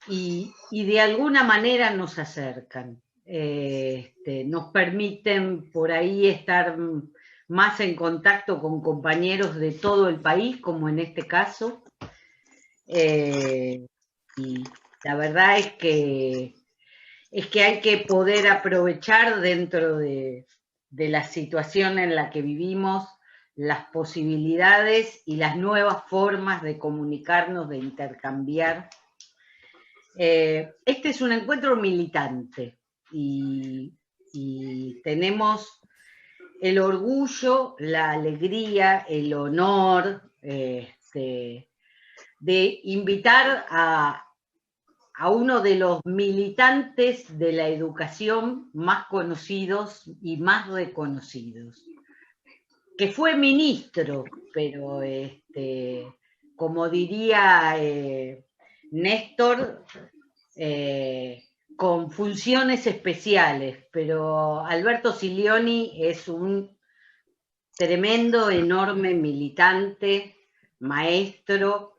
y de alguna manera nos acercan. Nos permiten por ahí estar más en contacto con compañeros de todo el país, como en este caso. Y la verdad es que hay que poder aprovechar dentro de la situación en la que vivimos las posibilidades y las nuevas formas de comunicarnos, de intercambiar. Este es un encuentro militante y tenemos el orgullo, la alegría, el honor de invitar a uno de los militantes de la educación más conocidos y más reconocidos, que fue ministro, pero como diría Néstor, con funciones especiales, pero Alberto Silioni es un tremendo, enorme militante, maestro,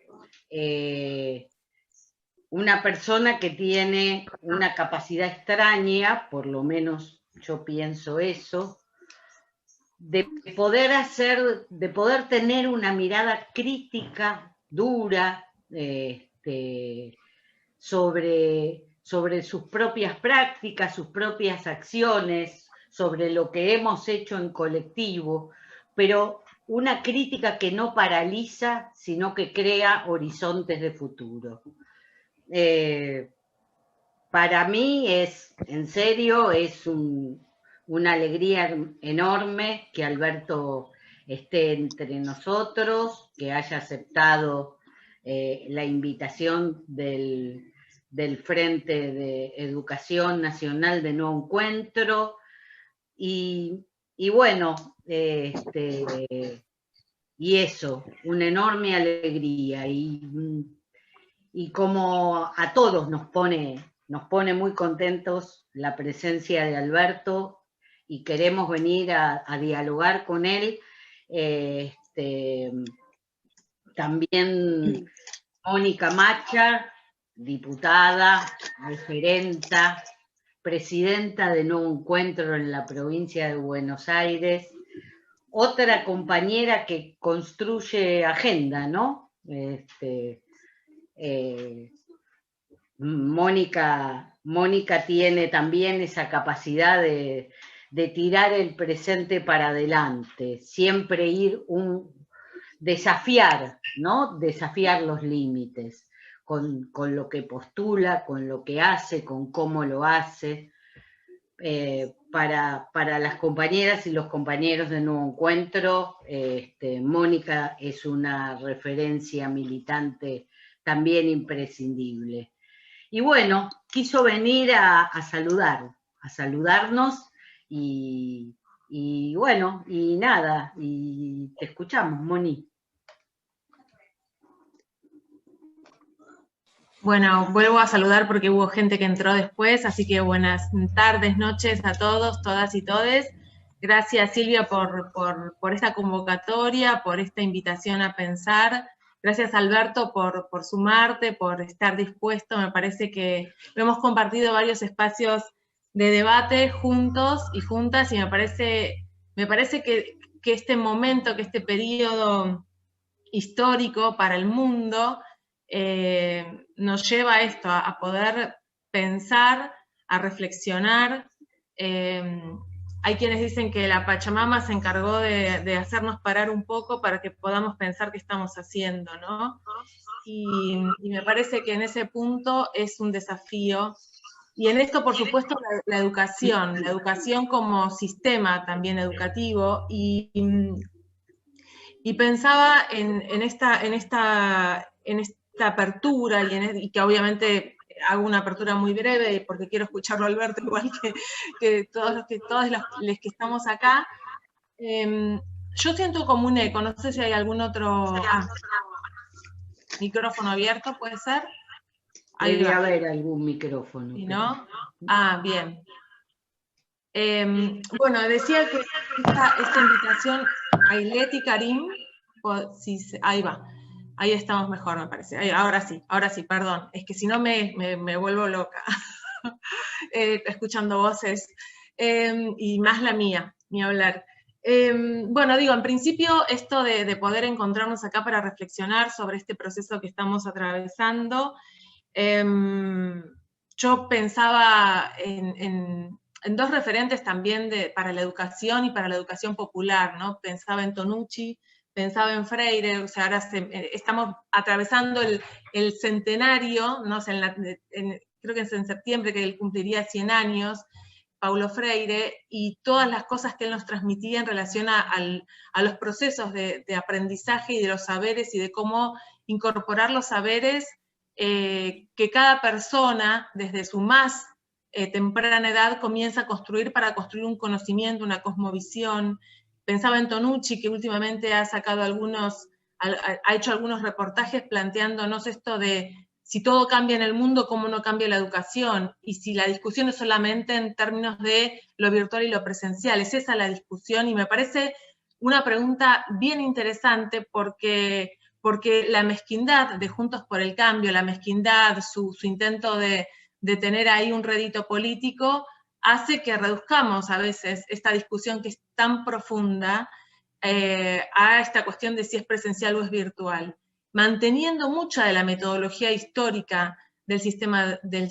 una persona que tiene una capacidad extraña, por lo menos yo pienso eso, de poder tener una mirada crítica, dura, sobre sus propias prácticas, sus propias acciones, sobre lo que hemos hecho en colectivo, pero una crítica que no paraliza, sino que crea horizontes de futuro. Para mí en serio, una alegría enorme que Alberto esté entre nosotros, que haya aceptado la invitación del Frente de Educación Nacional de Nuevo Encuentro. Y bueno, y eso, una enorme alegría. Y como a todos nos pone muy contentos la presencia de Alberto y queremos venir a dialogar con él. También Mónica Macha, diputada, referenta, presidenta de Nuevo Encuentro en la provincia de Buenos Aires, otra compañera que construye agenda, ¿no? Mónica tiene también esa capacidad de tirar el presente para adelante, siempre desafiar, ¿no? Desafiar los límites con lo que postula, con lo que hace, con cómo lo hace. Para las compañeras y los compañeros de Nuevo Encuentro, Mónica es una referencia militante también imprescindible. Y bueno, quiso venir a saludarnos y bueno, y nada, y te escuchamos, Moni. Bueno, vuelvo a saludar porque hubo gente que entró después, así que buenas tardes, noches a todos, todas y todes. Gracias, Silvia, por esta convocatoria, por esta invitación a pensar. Gracias, Alberto, por sumarte, por estar dispuesto. Me parece que hemos compartido varios espacios de debate juntos y juntas, y me parece que este momento, que este periodo histórico para el mundo, nos lleva a esto, a poder pensar, a reflexionar. Hay quienes dicen que la Pachamama se encargó de hacernos parar un poco para que podamos pensar qué estamos haciendo, ¿no? Y me parece que en ese punto es un desafío. Y en esto, por supuesto, la educación como sistema también educativo, y pensaba en esta apertura, y que obviamente hago una apertura muy breve porque quiero escucharlo, Alberto, igual que todos los que estamos acá. Yo siento como un eco, no sé si hay algún otro micrófono abierto, ¿puede ser? Debe haber algún micrófono. ¿Sí, no? Bien. Bueno, decía que esta invitación a Aileti Karim, ahí va. Ahí estamos mejor, me parece. Ahora sí, perdón. Es que si no me vuelvo loca escuchando voces. Y más la mía, ni hablar. Bueno, digo, en principio esto de poder encontrarnos acá para reflexionar sobre este proceso que estamos atravesando, yo pensaba en dos referentes también para la educación y para la educación popular, ¿no? Pensaba en Tonucci, pensaba en Freire, o sea, ahora estamos atravesando el centenario, ¿no? O sea, creo que es en septiembre que él cumpliría 100 años, Paulo Freire, y todas las cosas que él nos transmitía en relación a los procesos de aprendizaje y de los saberes y de cómo incorporar los saberes que cada persona, desde su más temprana edad, comienza a construir para construir un conocimiento, una cosmovisión. Pensaba en Tonucci, que últimamente ha hecho algunos reportajes planteándonos esto de si todo cambia en el mundo, ¿cómo no cambia la educación? Y si la discusión es solamente en términos de lo virtual y lo presencial. Es esa la discusión y me parece una pregunta bien interesante porque la mezquindad de Juntos por el Cambio, la mezquindad, su intento de tener ahí un rédito político, hace que reduzcamos a veces esta discusión que es tan profunda a esta cuestión de si es presencial o es virtual, manteniendo mucha de la metodología histórica del sistema de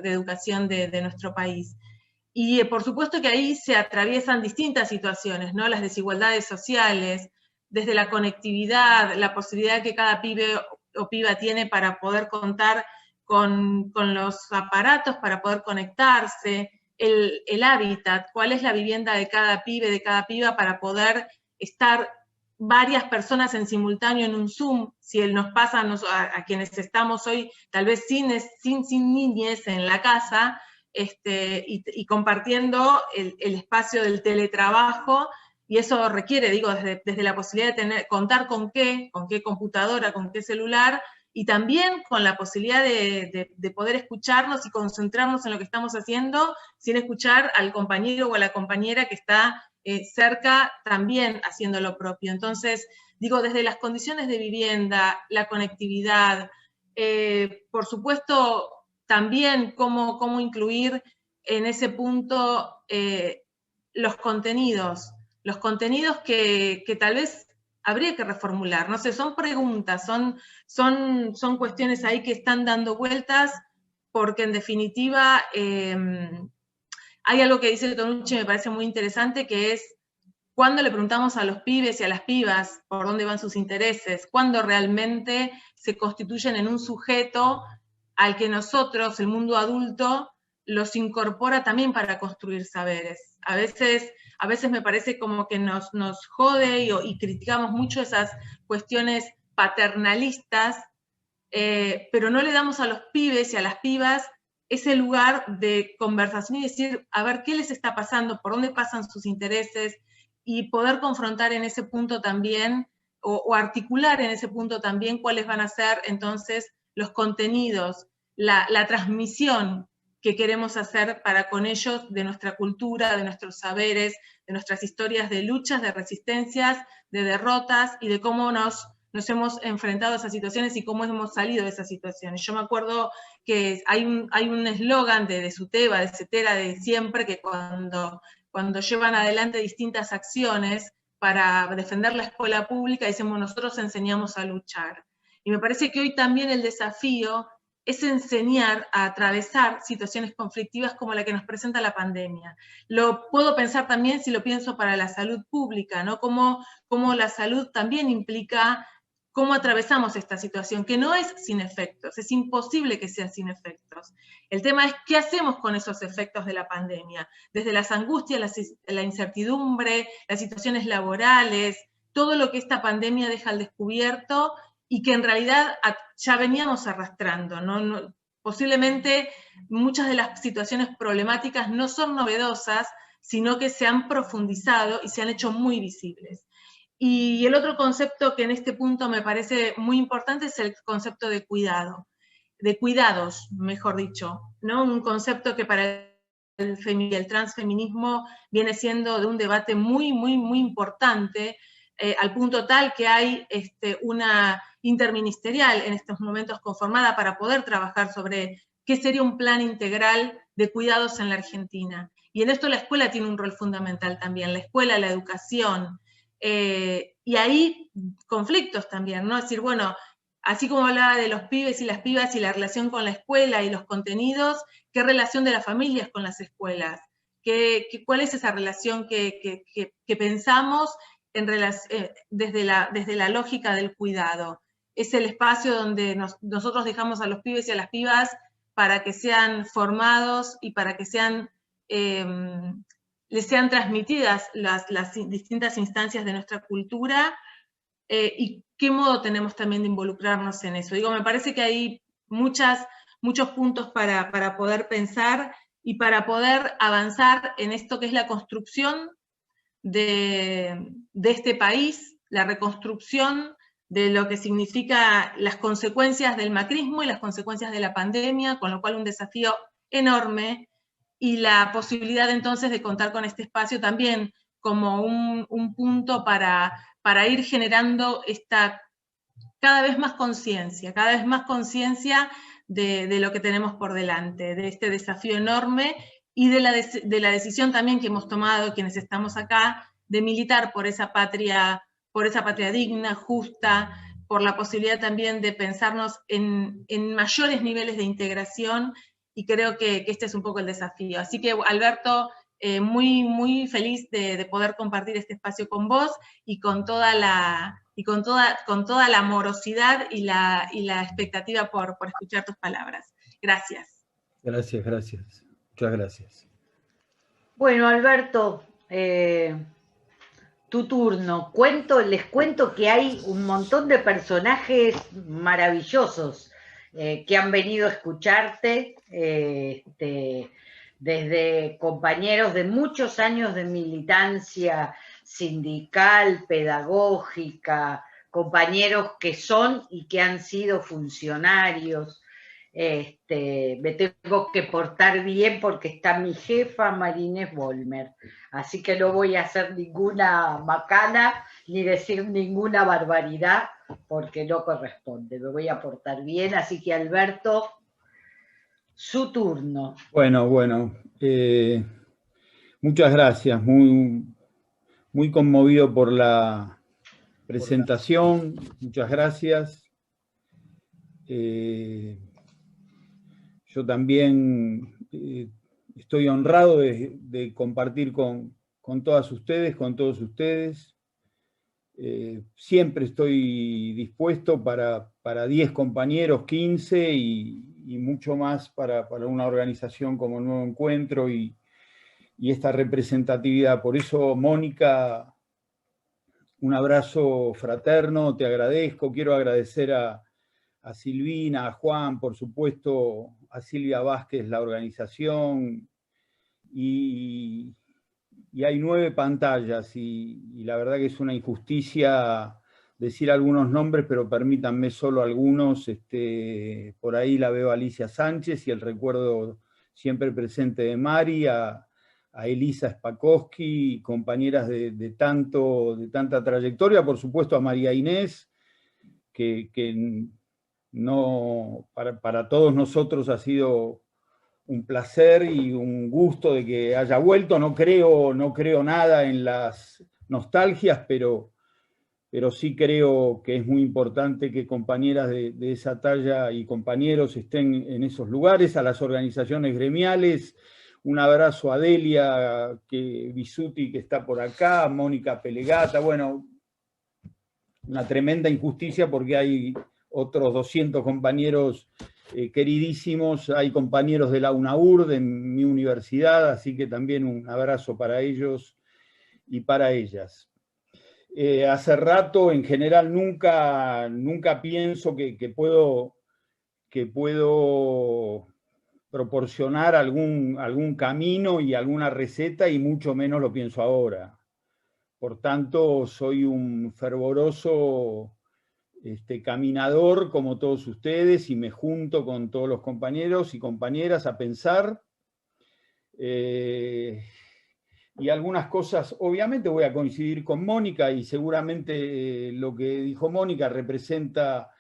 educación de nuestro país. Y por supuesto que ahí se atraviesan distintas situaciones, ¿no? Las desigualdades sociales, desde la conectividad, la posibilidad que cada pibe o piba tiene para poder contar con los aparatos, para poder conectarse, el hábitat, cuál es la vivienda de cada pibe, de cada piba, para poder estar varias personas en simultáneo en un Zoom, si él nos pasa a quienes estamos hoy, tal vez sin niñez en la casa, y compartiendo el espacio del teletrabajo, y eso requiere, digo, desde la posibilidad de contar con qué computadora, con qué celular, y también con la posibilidad de poder escucharnos y concentrarnos en lo que estamos haciendo, sin escuchar al compañero o a la compañera que está cerca también haciendo lo propio. Entonces, digo, desde las condiciones de vivienda, la conectividad, por supuesto, también cómo incluir en ese punto los contenidos que tal vez habría que reformular. No sé, son preguntas, son cuestiones ahí que están dando vueltas, porque en definitiva hay algo que dice Tonucci, me parece muy interesante, que es cuando le preguntamos a los pibes y a las pibas por dónde van sus intereses, cuando realmente se constituyen en un sujeto al que nosotros, el mundo adulto, los incorpora también para construir saberes. A veces me parece como que nos jode y criticamos mucho esas cuestiones paternalistas, pero no le damos a los pibes y a las pibas ese lugar de conversación y decir, a ver, ¿qué les está pasando? ¿Por dónde pasan sus intereses? Y poder confrontar en ese punto también, o articular en ese punto también cuáles van a ser entonces los contenidos, la transmisión que queremos hacer para con ellos de nuestra cultura, de nuestros saberes, de nuestras historias de luchas, de resistencias, de derrotas y de cómo nos hemos enfrentado a esas situaciones y cómo hemos salido de esas situaciones. Yo me acuerdo que hay un eslogan de Suteba, de Cetera, de siempre, que cuando llevan adelante distintas acciones para defender la escuela pública, decimos, nosotros enseñamos a luchar. Y me parece que hoy también el desafío es enseñar a atravesar situaciones conflictivas como la que nos presenta la pandemia. Lo puedo pensar también si lo pienso para la salud pública, ¿no? Cómo la salud también implica cómo atravesamos esta situación, que no es sin efectos, es imposible que sea sin efectos. El tema es qué hacemos con esos efectos de la pandemia, desde las angustias, la incertidumbre, las situaciones laborales, todo lo que esta pandemia deja al descubierto y que en realidad ya veníamos arrastrando, ¿no? Posiblemente muchas de las situaciones problemáticas no son novedosas, sino que se han profundizado y se han hecho muy visibles. Y el otro concepto que en este punto me parece muy importante es el concepto de cuidado, de cuidados, mejor dicho, ¿no? Un concepto que para el transfeminismo viene siendo de un debate muy, muy, muy importante, al punto tal que hay una interministerial en estos momentos conformada para poder trabajar sobre qué sería un plan integral de cuidados en la Argentina. Y en esto la escuela tiene un rol fundamental también, la escuela, la educación, y hay conflictos también, ¿no? Es decir, bueno, así como hablaba de los pibes y las pibas y la relación con la escuela y los contenidos, ¿qué relación de las familias con las escuelas? ¿Cuál es esa relación que pensamos desde la lógica del cuidado? Es el espacio donde nosotros dejamos a los pibes y a las pibas para que sean formados y para que les sean transmitidas las distintas instancias de nuestra cultura, y qué modo tenemos también de involucrarnos en eso. Digo, me parece que hay muchos puntos para poder pensar y para poder avanzar en esto que es la construcción de este país, la reconstrucción de lo que significa las consecuencias del macrismo y las consecuencias de la pandemia, con lo cual un desafío enorme, y la posibilidad entonces de contar con este espacio también como un punto para ir generando cada vez más conciencia de lo que tenemos por delante, de este desafío enorme y de la decisión también que hemos tomado quienes estamos acá de militar por esa patria digna, justa, por la posibilidad también de pensarnos en mayores niveles de integración, y creo que este es un poco el desafío. Así que, Alberto, muy, muy feliz de poder compartir este espacio con vos y con toda la amorosidad y la expectativa por escuchar tus palabras. Gracias. Gracias. Muchas gracias. Bueno, Alberto, tu turno. Les cuento que hay un montón de personajes maravillosos que han venido a escucharte, desde compañeros de muchos años de militancia sindical, pedagógica, compañeros que son y que han sido funcionarios. Me tengo que portar bien porque está mi jefa Marinés Volmer, así que no voy a hacer ninguna macana ni decir ninguna barbaridad porque no corresponde, me voy a portar bien, así que Alberto, su turno. Bueno, muchas gracias, muy conmovido por la presentación, muchas gracias. Yo también estoy honrado de compartir con todas ustedes, con todos ustedes. Siempre estoy dispuesto para 10 compañeros, 15 y mucho más para una organización como Nuevo Encuentro y esta representatividad. Por eso, Mónica, un abrazo fraterno, te agradezco. Quiero agradecer a Silvina, a Juan, por supuesto, a Silvia Vázquez, la organización, y hay 9 pantallas, y la verdad que es una injusticia decir algunos nombres, pero permítanme solo algunos. Por ahí la veo a Alicia Sánchez y el recuerdo siempre presente de Mari, a Elisa Spakowski, compañeras de tanta trayectoria, por supuesto a María Inés, que no, para todos nosotros ha sido un placer y un gusto de que haya vuelto. No creo nada en las nostalgias, pero sí creo que es muy importante que compañeras de esa talla y compañeros estén en esos lugares. A las organizaciones gremiales, un abrazo a Delia Bisuti, que está por acá, a Mónica Pelegata. Bueno, una tremenda injusticia porque hay otros 200 compañeros queridísimos, hay compañeros de la UNAUR, de mi universidad, así que también un abrazo para ellos y para ellas. Hace rato, en general, nunca pienso que puedo proporcionar algún camino y alguna receta, y mucho menos lo pienso ahora. Por tanto, soy un fervoroso caminador como todos ustedes, y me junto con todos los compañeros y compañeras a pensar. y algunas cosas, obviamente voy a coincidir con Mónica, y seguramente lo que dijo Mónica representa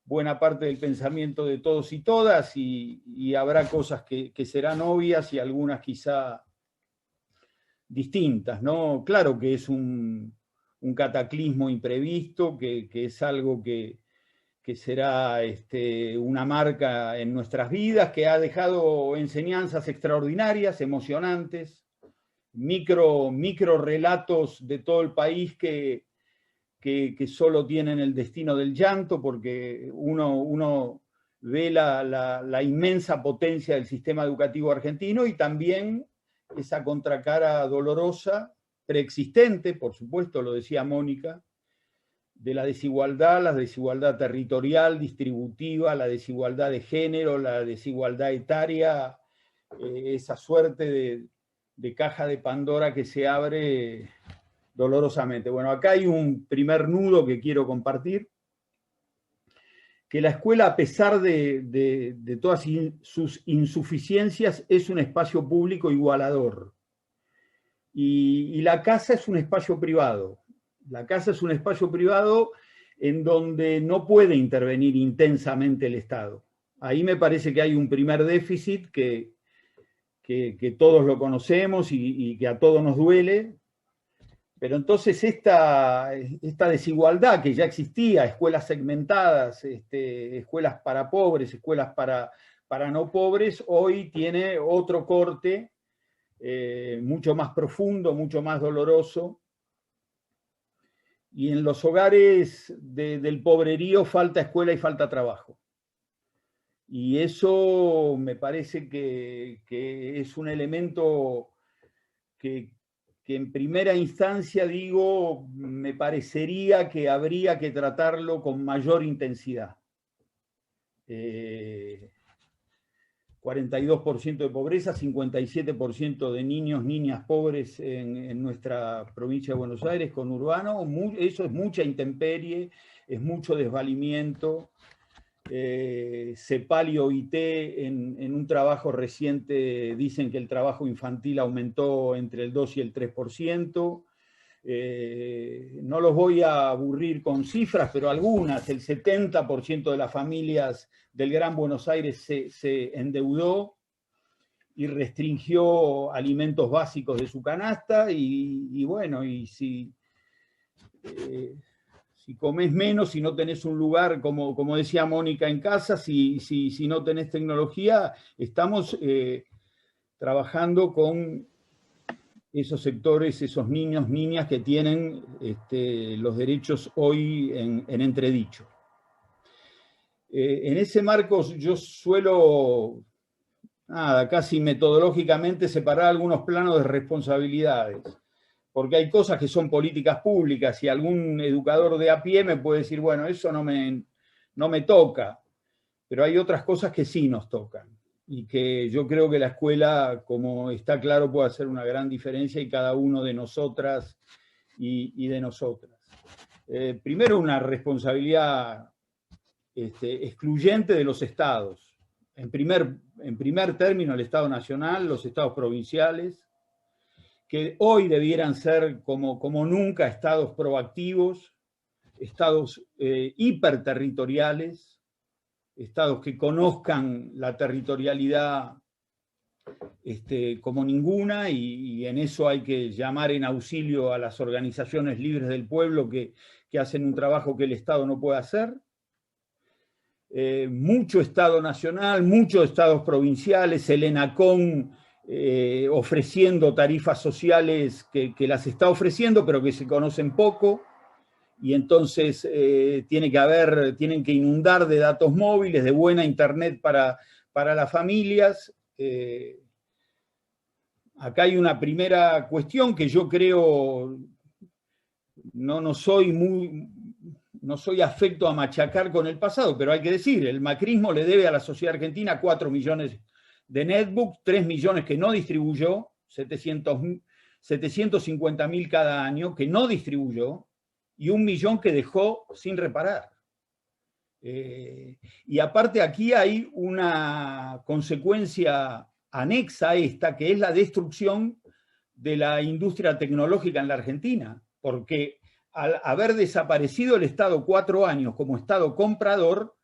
buena parte del pensamiento de todos y todas, y habrá cosas que serán obvias y algunas quizá distintas, ¿no? Claro que es un cataclismo imprevisto, que es algo que será una marca en nuestras vidas, que ha dejado enseñanzas extraordinarias, emocionantes, micro relatos de todo el país que solo tienen el destino del llanto, porque uno ve la inmensa potencia del sistema educativo argentino y también esa contracara dolorosa, preexistente, por supuesto, lo decía Mónica, de la desigualdad territorial, distributiva, la desigualdad de género, la desigualdad etaria, esa suerte de caja de Pandora que se abre dolorosamente. Bueno, acá hay un primer nudo que quiero compartir, que la escuela, a pesar de todas sus insuficiencias, es un espacio público igualador. Y la casa es un espacio privado. La casa es un espacio privado en donde no puede intervenir intensamente el Estado. Ahí me parece que hay un primer déficit que todos lo conocemos y que a todos nos duele. Pero entonces esta desigualdad que ya existía, escuelas segmentadas, escuelas para pobres, escuelas para no pobres, hoy tiene otro corte mucho más profundo, mucho más doloroso. Y en los hogares del pobrerío falta escuela y falta trabajo. Y eso me parece que es un elemento que en primera instancia, digo, me parecería que habría que tratarlo con mayor intensidad. 42% de pobreza, 57% de niños, niñas pobres en nuestra provincia de Buenos Aires, conurbano. Eso es mucha intemperie, es mucho desvalimiento. CEPAL y OIT en un trabajo reciente dicen que el trabajo infantil aumentó entre el 2 y el 3%. No los voy a aburrir con cifras, pero algunas, el 70% de las familias del Gran Buenos Aires se endeudó y restringió alimentos básicos de su canasta, y bueno, y si comes menos, si no tenés un lugar, como decía Mónica, en casa, si no tenés tecnología, estamos trabajando con esos sectores, esos niños, niñas que tienen los derechos hoy en entredicho. En ese marco yo suelo, casi metodológicamente, separar algunos planos de responsabilidades, porque hay cosas que son políticas públicas y algún educador de a pie me puede decir, bueno, eso no me toca, pero hay otras cosas que sí nos tocan y que yo creo que la escuela, como está claro, puede hacer una gran diferencia, y cada uno de nosotras y de nosotras. Primero, una responsabilidad excluyente de los estados. En primer término, el Estado Nacional, los estados provinciales, que hoy debieran ser como nunca estados proactivos, estados hiperterritoriales, estados que conozcan la territorialidad como ninguna, y en eso hay que llamar en auxilio a las organizaciones libres del pueblo que hacen un trabajo que el Estado no puede hacer. Mucho Estado nacional, muchos estados provinciales, el ENACON ofreciendo tarifas sociales que las está ofreciendo, pero que se conocen poco, y entonces tienen que inundar de datos móviles, de buena internet para las familias. Acá hay una primera cuestión que yo creo, no soy afecto a machacar con el pasado, pero hay que decir, el macrismo le debe a la sociedad argentina 4 millones de netbooks, 3 millones que no distribuyó, 750.000 cada año que no distribuyó, y 1 millón que dejó sin reparar. Y aparte aquí hay una consecuencia anexa a esta, que es la destrucción de la industria tecnológica en la Argentina, porque al haber desaparecido el Estado 4 años como Estado comprador,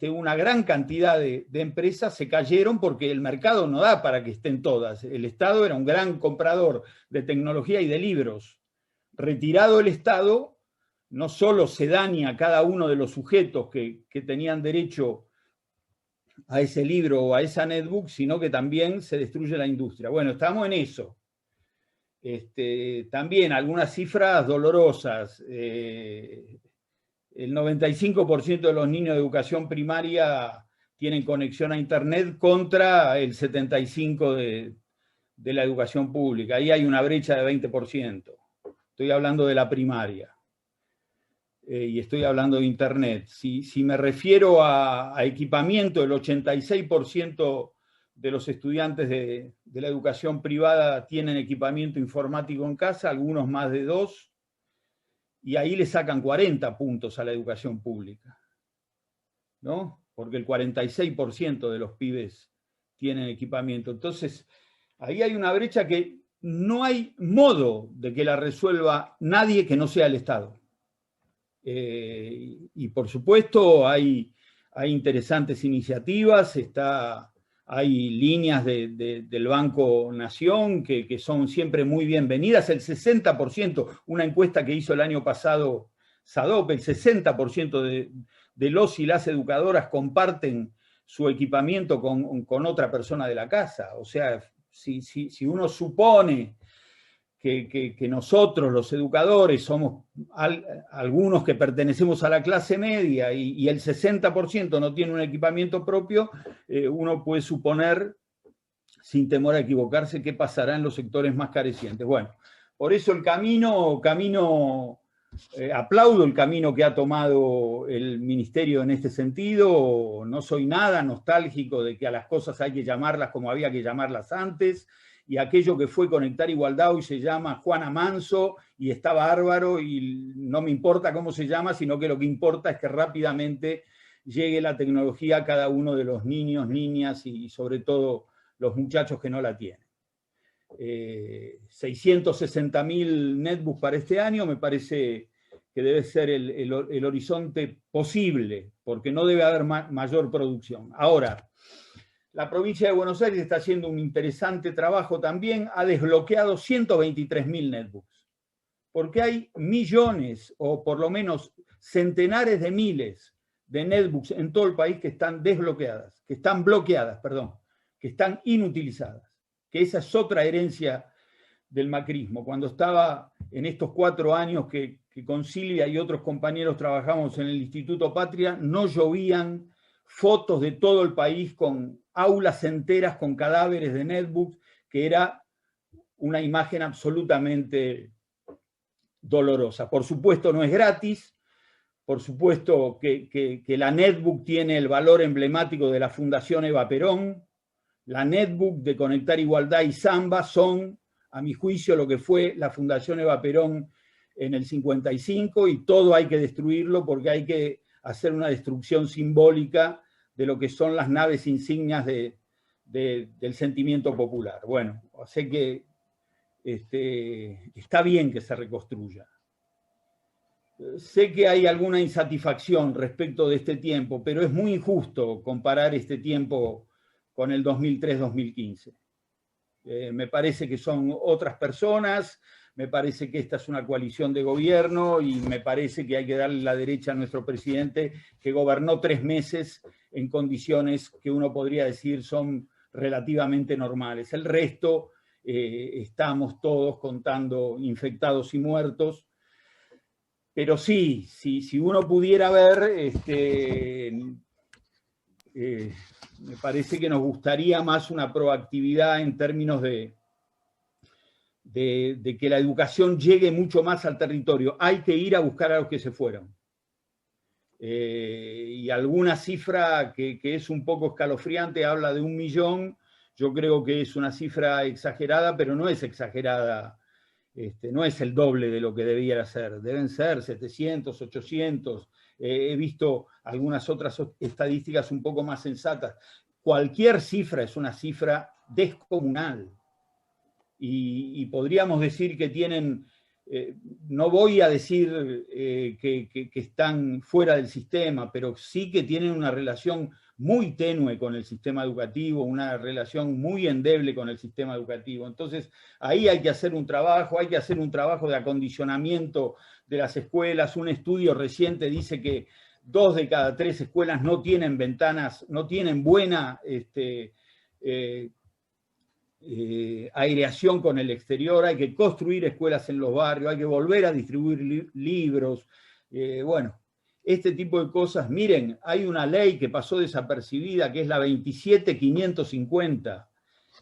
una gran cantidad de empresas se cayeron porque el mercado no da para que estén todas. El Estado era un gran comprador de tecnología y de libros. Retirado el Estado, no solo se daña a cada uno de los sujetos que tenían derecho a ese libro o a esa netbook, sino que también se destruye la industria. Bueno, estamos en eso. También algunas cifras dolorosas. El 95% de los niños de educación primaria tienen conexión a Internet contra el 75% de la educación pública. Ahí hay una brecha de 20%. Estoy hablando de la primaria. Y estoy hablando de Internet. Si me refiero a equipamiento, el 86% de los estudiantes de la educación privada tienen equipamiento informático en casa, algunos más de 2, y ahí le sacan 40 puntos a la educación pública, ¿no? Porque el 46% de los pibes tienen equipamiento. Entonces, ahí hay una brecha que no hay modo de que la resuelva nadie que no sea el Estado. Y por supuesto hay interesantes iniciativas, hay líneas del Banco Nación que son siempre muy bienvenidas. El 60%, una encuesta que hizo el año pasado SADOP, el 60% de los y las educadoras comparten su equipamiento con otra persona de la casa. O sea, si uno supone que nosotros, los educadores, somos algunos que pertenecemos a la clase media y el 60% no tiene un equipamiento propio, uno puede suponer, sin temor a equivocarse, qué pasará en los sectores más carecientes. Bueno, por eso el aplaudo el camino que ha tomado el Ministerio en este sentido. No soy nada nostálgico de que a las cosas hay que llamarlas como había que llamarlas antes, y aquello que fue Conectar Igualdad hoy se llama Juana Manso y está bárbaro, y no me importa cómo se llama, sino que lo que importa es que rápidamente llegue la tecnología a cada uno de los niños, niñas y sobre todo los muchachos que no la tienen. 660.000 netbooks para este año me parece que debe ser el horizonte posible, porque no debe haber mayor producción. Ahora, la provincia de Buenos Aires está haciendo un interesante trabajo también, ha desbloqueado 123.000 netbooks, porque hay millones, o por lo menos centenares de miles de netbooks en todo el país que están desbloqueadas, que están bloqueadas, perdón, que están inutilizadas, que esa es otra herencia del macrismo. Cuando estaba en estos 4 años que con Silvia y otros compañeros trabajamos en el Instituto Patria, no llovían fotos de todo el país con aulas enteras con cadáveres de netbooks, que era una imagen absolutamente dolorosa. Por supuesto no es gratis, por supuesto que la netbook tiene el valor emblemático de la Fundación Eva Perón. La netbook de Conectar Igualdad y Samba son, a mi juicio, lo que fue la Fundación Eva Perón en el 55, y todo hay que destruirlo porque hay que hacer una destrucción simbólica de lo que son las naves insignias del sentimiento popular. Bueno, sé que está bien que se reconstruya. Sé que hay alguna insatisfacción respecto de este tiempo, pero es muy injusto comparar este tiempo con el 2003-2015. Me parece que son otras personas, me parece que esta es una coalición de gobierno y me parece que hay que darle la derecha a nuestro presidente, que gobernó 3 meses en condiciones que uno podría decir son relativamente normales. El resto, estamos todos contando infectados y muertos, pero sí, si uno pudiera ver, me parece que nos gustaría más una proactividad en términos de que la educación llegue mucho más al territorio. Hay que ir a buscar a los que se fueron. Y alguna cifra que es un poco escalofriante habla de 1 millón. Yo creo que es una cifra exagerada, pero no es exagerada. No es el doble de lo que debiera ser. Deben ser 700, 800. He visto algunas otras estadísticas un poco más sensatas. Cualquier cifra es una cifra descomunal. y podríamos decir que tienen, no voy a decir que están fuera del sistema, pero sí que tienen una relación muy tenue con el sistema educativo, una relación muy endeble con el sistema educativo. Entonces, ahí hay que hacer un trabajo de acondicionamiento de las escuelas. Un estudio reciente dice que 2 de cada 3 escuelas no tienen ventanas, no tienen buena aireación con el exterior. Hay que construir escuelas en los barrios, hay que volver a distribuir libros. Bueno, este tipo de cosas. Miren, hay una ley que pasó desapercibida, que es la 27550,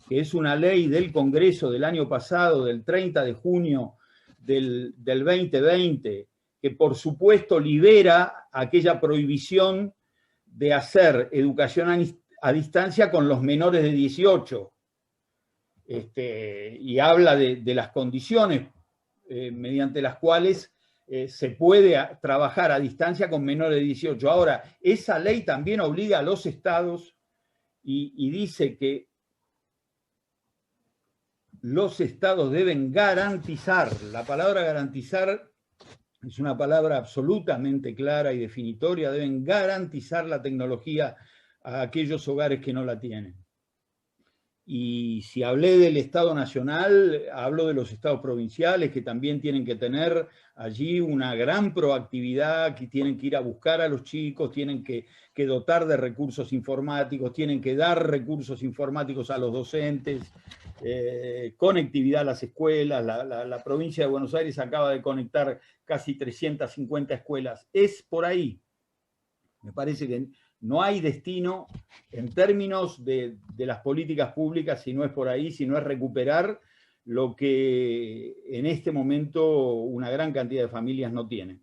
que es una ley del Congreso del año pasado, del 30 de junio del 2020, que por supuesto libera aquella prohibición de hacer educación a distancia con los menores de 18. Y habla de las condiciones mediante las cuales se puede trabajar a distancia con menores de 18. Ahora, esa ley también obliga a los estados y dice que los estados deben garantizar. La palabra garantizar es una palabra absolutamente clara y definitoria. Deben garantizar la tecnología a aquellos hogares que no la tienen. Y si hablé del Estado Nacional, hablo de los estados provinciales, que también tienen que tener allí una gran proactividad, que tienen que ir a buscar a los chicos, tienen que dotar de recursos informáticos, tienen que dar recursos informáticos a los docentes, conectividad a las escuelas. La provincia de Buenos Aires acaba de conectar casi 350 escuelas. Es por ahí. Me parece que no hay destino en términos de las políticas públicas si no es por ahí, si no es recuperar lo que en este momento una gran cantidad de familias no tienen.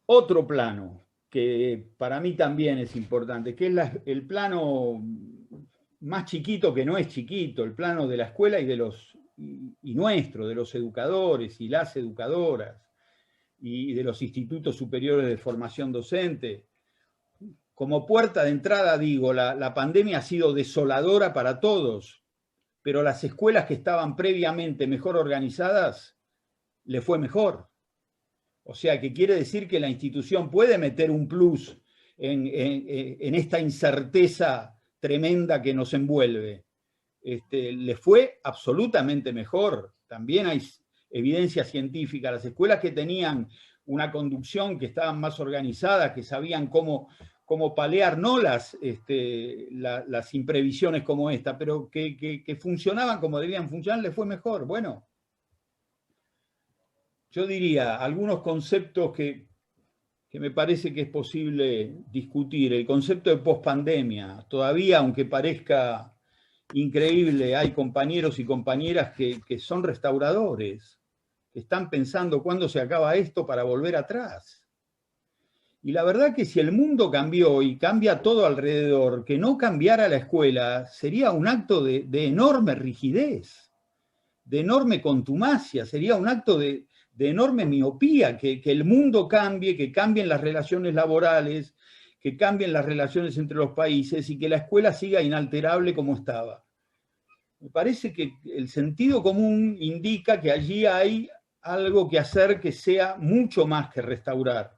Otro plano que para mí también es importante, que es el plano más chiquito, que no es chiquito, el plano de la escuela y nuestro, de los educadores y las educadoras, y de los institutos superiores de formación docente. Como puerta de entrada, digo, la pandemia ha sido desoladora para todos, pero las escuelas que estaban previamente mejor organizadas, le fue mejor. O sea, que quiere decir que la institución puede meter un plus en esta incerteza tremenda que nos envuelve. Le fue absolutamente mejor. También hay evidencia científica. Las escuelas que tenían una conducción, que estaban más organizadas, que sabían cómo palear, no las imprevisiones como esta, pero que funcionaban como debían funcionar, les fue mejor. Bueno, yo diría algunos conceptos que me parece que es posible discutir. El concepto de pospandemia. Todavía, aunque parezca increíble, hay compañeros y compañeras que son restauradores, que están pensando cuándo se acaba esto para volver atrás. Y la verdad que si el mundo cambió y cambia todo alrededor, que no cambiara la escuela sería un acto de enorme rigidez, de enorme contumacia, sería un acto de enorme miopía, que el mundo cambie, que cambien las relaciones laborales, que cambien las relaciones entre los países y que la escuela siga inalterable como estaba. Me parece que el sentido común indica que allí hay algo que hacer que sea mucho más que restaurar,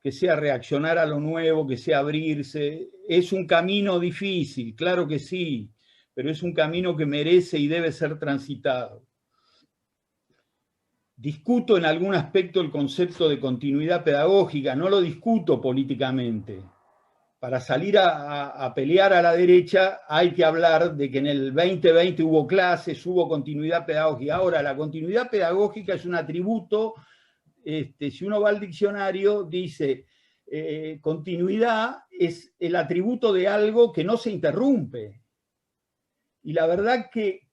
que sea reaccionar a lo nuevo, que sea abrirse. Es un camino difícil, claro que sí, pero es un camino que merece y debe ser transitado. Discuto en algún aspecto el concepto de continuidad pedagógica, no lo discuto políticamente. Para salir a pelear a la derecha hay que hablar de que en el 2020 hubo clases, hubo continuidad pedagógica. Ahora, la continuidad pedagógica es un atributo, si uno va al diccionario, dice, continuidad es el atributo de algo que no se interrumpe. Y la verdad que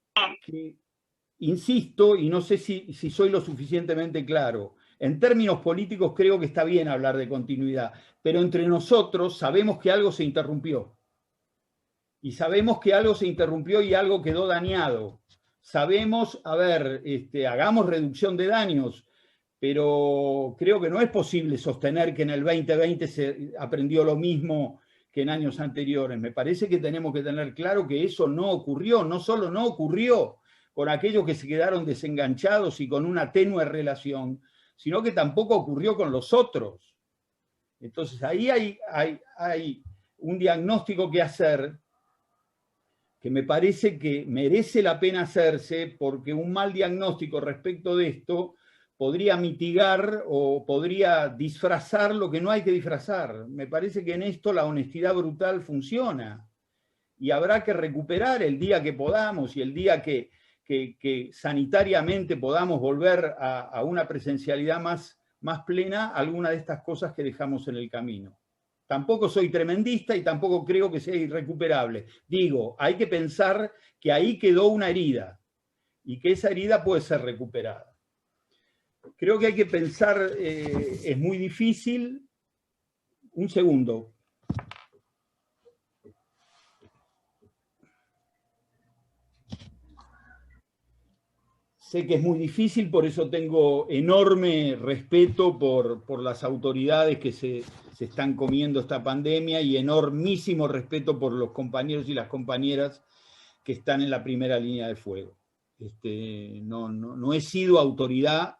insisto, y no sé si soy lo suficientemente claro, en términos políticos creo que está bien hablar de continuidad, pero entre nosotros sabemos que algo se interrumpió. Y sabemos que algo se interrumpió y algo quedó dañado. Sabemos, hagamos reducción de daños, pero creo que no es posible sostener que en el 2020 se aprendió lo mismo que en años anteriores. Me parece que tenemos que tener claro que eso no ocurrió, no solo no ocurrió con aquellos que se quedaron desenganchados y con una tenue relación, sino que tampoco ocurrió con los otros. Entonces ahí hay un diagnóstico que hacer que me parece que merece la pena hacerse, porque un mal diagnóstico respecto de esto podría mitigar o podría disfrazar lo que no hay que disfrazar. Me parece que en esto la honestidad brutal funciona y habrá que recuperar el día que podamos y el día que sanitariamente podamos volver a una presencialidad más plena alguna de estas cosas que dejamos en el camino. Tampoco soy tremendista y tampoco creo que sea irrecuperable. Digo, hay que pensar que ahí quedó una herida y que esa herida puede ser recuperada. Creo que hay que pensar, es muy difícil. Un segundo. Sé que es muy difícil, por eso tengo enorme respeto por las autoridades que se están comiendo esta pandemia y enormísimo respeto por los compañeros y las compañeras que están en la primera línea de fuego. No he sido autoridad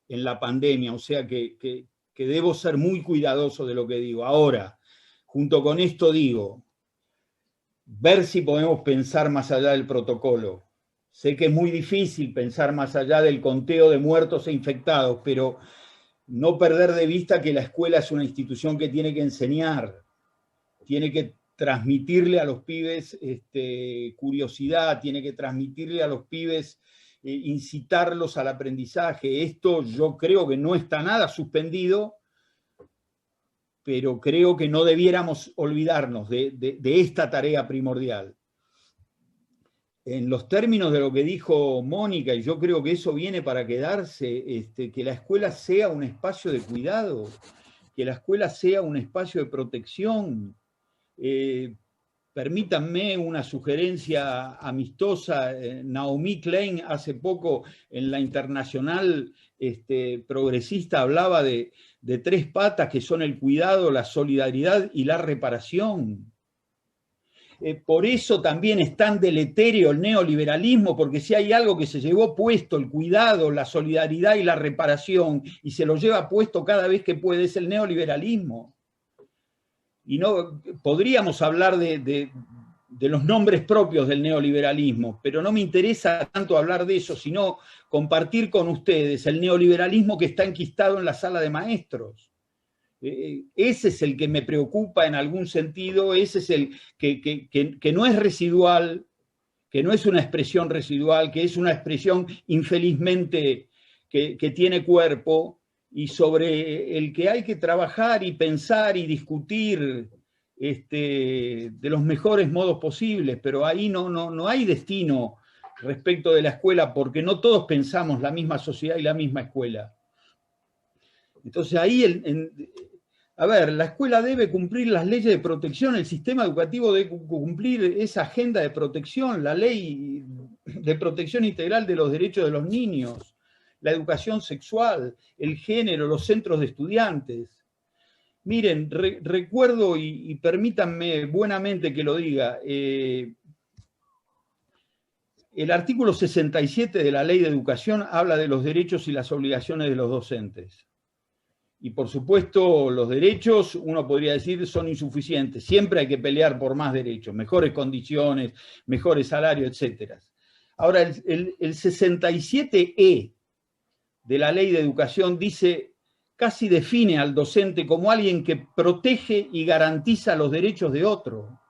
en la pandemia, o sea que debo ser muy cuidadoso de lo que digo. Ahora, junto con esto digo, ver si podemos pensar más allá del protocolo. Sé que es muy difícil pensar más allá del conteo de muertos e infectados, pero no perder de vista que la escuela es una institución que tiene que enseñar, tiene que transmitirle a los pibes curiosidad, tiene que transmitirle a los pibes, incitarlos al aprendizaje. Esto yo creo que no está nada suspendido, pero creo que no debiéramos olvidarnos de esta tarea primordial. En los términos de lo que dijo Mónica, y yo creo que eso viene para quedarse, que la escuela sea un espacio de cuidado, que la escuela sea un espacio de protección. Permítanme una sugerencia amistosa. Naomi Klein hace poco en la Internacional Progresista hablaba de 3 patas que son el cuidado, la solidaridad y la reparación. Por eso también es tan deleterio el neoliberalismo, porque si hay algo que se llevó puesto, el cuidado, la solidaridad y la reparación, y se lo lleva puesto cada vez que puede, es el neoliberalismo. Y no podríamos hablar de los nombres propios del neoliberalismo, pero no me interesa tanto hablar de eso, sino compartir con ustedes el neoliberalismo que está enquistado en la sala de maestros. Ese es el que me preocupa en algún sentido, ese es el que no es residual, que no es una expresión residual, que es una expresión infelizmente que tiene cuerpo y sobre el que hay que trabajar y pensar y discutir de los mejores modos posibles, pero ahí no hay destino respecto de la escuela porque no todos pensamos la misma sociedad y la misma escuela. Entonces ahí, a ver, la escuela debe cumplir las leyes de protección, el sistema educativo debe cumplir esa agenda de protección, la ley de protección integral de los derechos de los niños, la educación sexual, el género, los centros de estudiantes. Miren, recuerdo, y permítanme buenamente que lo diga, el artículo 67 de la Ley de Educación habla de los derechos y las obligaciones de los docentes. Y por supuesto, los derechos, uno podría decir, son insuficientes. Siempre hay que pelear por más derechos, mejores condiciones, mejores salarios, etc. Ahora, el 67E de la Ley de Educación dice, casi define al docente como alguien que protege y garantiza los derechos de otro.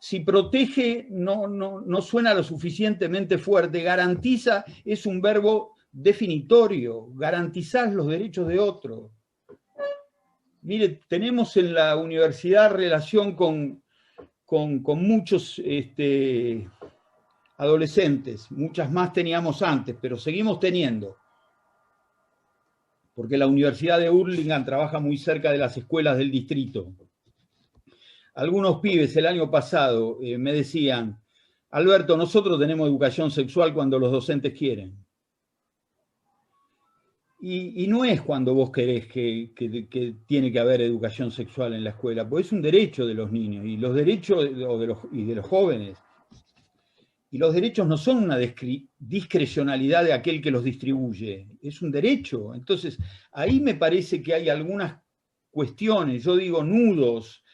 Si protege no suena lo suficientemente fuerte, garantiza es un verbo definitorio, garantizar los derechos de otro. Mire, tenemos en la universidad relación con muchos adolescentes, muchas más teníamos antes, pero seguimos teniendo, porque la Universidad de Hurlingham trabaja muy cerca de las escuelas del distrito. Algunos pibes el año pasado me decían, Alberto, nosotros tenemos educación sexual cuando los docentes quieren. Y no es cuando vos querés que tiene que haber educación sexual en la escuela, porque es un derecho de los niños y los derechos de los jóvenes. Y los derechos no son una discrecionalidad de aquel que los distribuye, es un derecho. Entonces, ahí me parece que hay algunas cuestiones, yo digo nudos,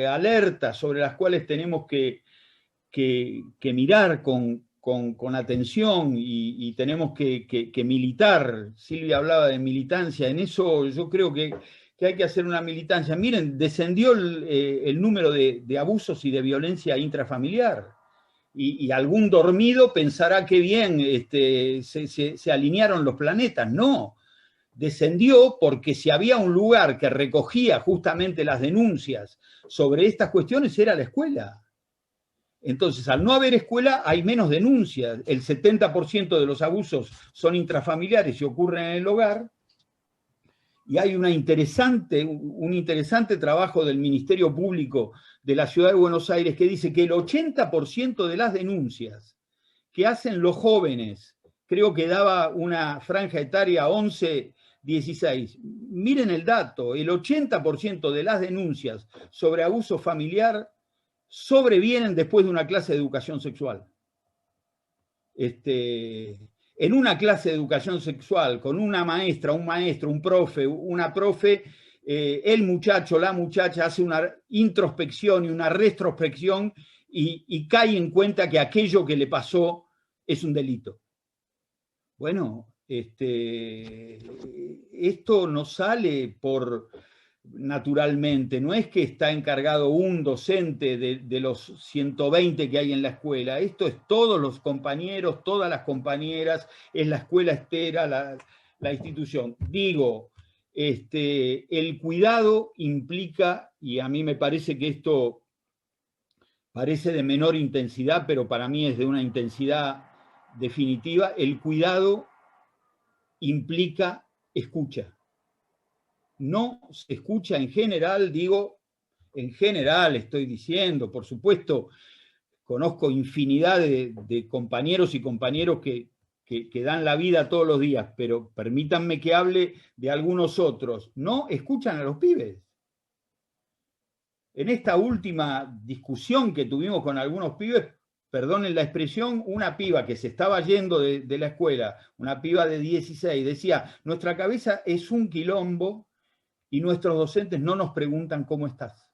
alertas sobre las cuales tenemos que mirar con atención y tenemos que militar. Silvia hablaba de militancia, en eso yo creo que hay que hacer una militancia. Miren, descendió el número de abusos y de violencia intrafamiliar. Y algún dormido pensará que bien se alinearon los planetas. No, descendió porque si había un lugar que recogía justamente las denuncias sobre estas cuestiones era la escuela. Entonces, al no haber escuela hay menos denuncias. El 70% de los abusos son intrafamiliares y ocurren en el hogar. Y hay un interesante trabajo del Ministerio Público de la Ciudad de Buenos Aires que dice que el 80% de las denuncias que hacen los jóvenes, creo que daba una franja etaria 11-16, miren el dato, el 80% de las denuncias sobre abuso familiar sobrevienen después de una clase de educación sexual. En una clase de educación sexual, con una maestra, un maestro, un profe, una profe, el muchacho, la muchacha hace una introspección y una retrospección y cae en cuenta que aquello que le pasó es un delito. Bueno, esto no sale naturalmente, no es que está encargado un docente de los 120 que hay en la escuela, esto es todos los compañeros, todas las compañeras, es la escuela entera, la institución. Digo, el cuidado implica, y a mí me parece que esto parece de menor intensidad, pero para mí es de una intensidad definitiva, el cuidado implica escucha. No se escucha en general, digo, en general estoy diciendo, por supuesto, conozco infinidad de compañeros y compañeros que dan la vida todos los días, pero permítanme que hable de algunos otros. No escuchan a los pibes. En esta última discusión que tuvimos con algunos pibes, perdonen la expresión, una piba que se estaba yendo de la escuela, una piba de 16, decía, nuestra cabeza es un quilombo, y nuestros docentes no nos preguntan cómo estás.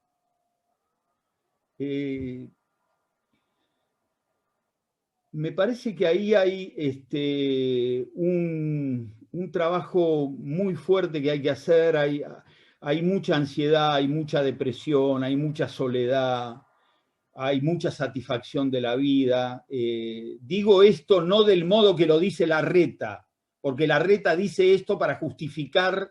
Me parece que ahí hay un trabajo muy fuerte que hay que hacer, hay mucha ansiedad, hay mucha depresión, hay mucha soledad, hay mucha satisfacción de la vida. Digo esto no del modo que lo dice Larreta, porque Larreta dice esto para justificar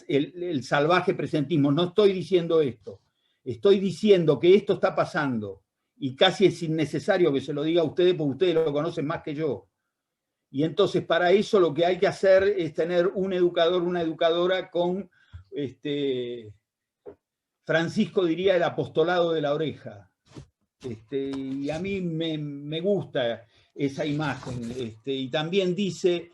el salvaje presentismo. No estoy diciendo esto. Estoy diciendo que esto está pasando y casi es innecesario que se lo diga a ustedes porque ustedes lo conocen más que yo. Y entonces para eso lo que hay que hacer es tener un educador, una educadora con, Francisco diría, el apostolado de la oreja. Y a mí me gusta esa imagen. Y también dice...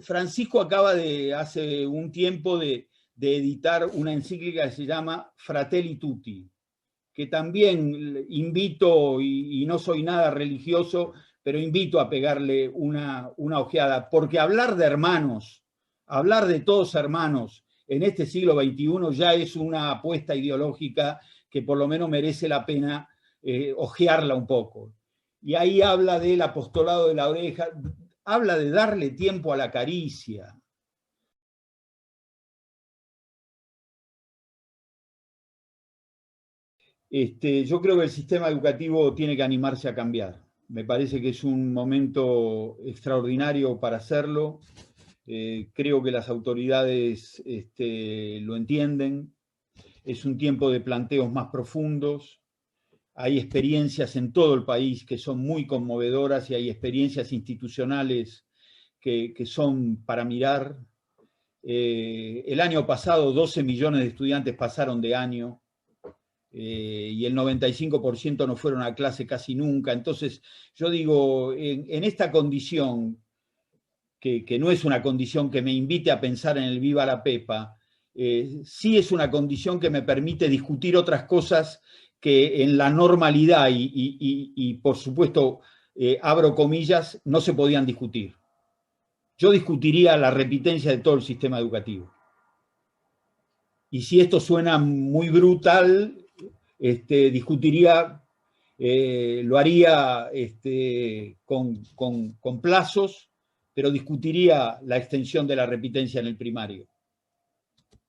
Francisco acaba hace un tiempo de editar una encíclica que se llama Fratelli Tutti, que también invito, y no soy nada religioso, pero invito a pegarle una ojeada, porque hablar de hermanos, hablar de todos hermanos en este siglo XXI ya es una apuesta ideológica que por lo menos merece la pena ojearla un poco. Y ahí habla del apostolado de la oreja, habla de darle tiempo a la caricia. Yo creo que el sistema educativo tiene que animarse a cambiar. Me parece que es un momento extraordinario para hacerlo. Creo que las autoridades lo entienden. Es un tiempo de planteos más profundos. Hay experiencias en todo el país que son muy conmovedoras y hay experiencias institucionales que son para mirar. El año pasado 12 millones de estudiantes pasaron de año y el 95% no fueron a clase casi nunca. Entonces, yo digo, en esta condición que no es una condición que me invite a pensar en el viva la pepa, sí es una condición que me permite discutir otras cosas que en la normalidad y por supuesto, abro comillas, no se podían discutir. Yo discutiría la repitencia de todo el sistema educativo. Y si esto suena muy brutal, discutiría, lo haría con plazos, pero discutiría la extensión de la repitencia en el primario.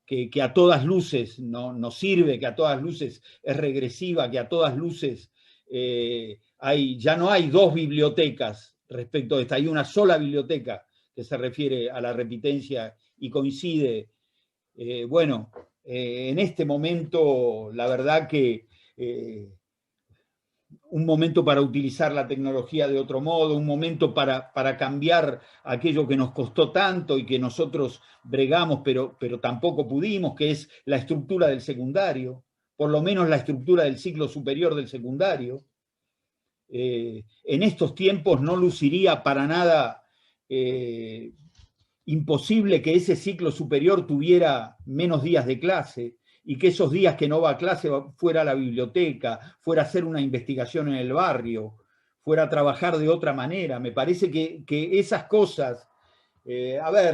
Que a todas luces no sirve, que a todas luces es regresiva, que a todas luces ya no hay dos bibliotecas respecto a esta, hay una sola biblioteca que se refiere a la repitencia y coincide. En este momento, la verdad que un momento para utilizar la tecnología de otro modo, un momento para cambiar aquello que nos costó tanto y que nosotros bregamos, pero tampoco pudimos, que es la estructura del secundario, por lo menos la estructura del ciclo superior del secundario. En estos tiempos no luciría para nada imposible que ese ciclo superior tuviera menos días de clase y que esos días que no va a clase fuera a la biblioteca, fuera a hacer una investigación en el barrio, fuera a trabajar de otra manera. Me parece que esas cosas,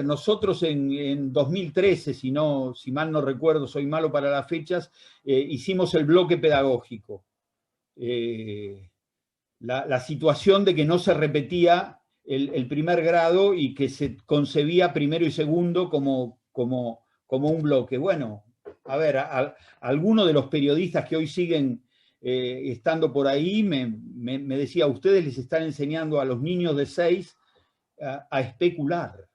nosotros en 2013, si mal no recuerdo, soy malo para las fechas, hicimos el bloque pedagógico. La situación de que no se repetía el primer grado y que se concebía primero y segundo como un bloque. Bueno, alguno de los periodistas que hoy siguen estando por ahí me decía, ustedes les están enseñando a los niños de 6 a especular.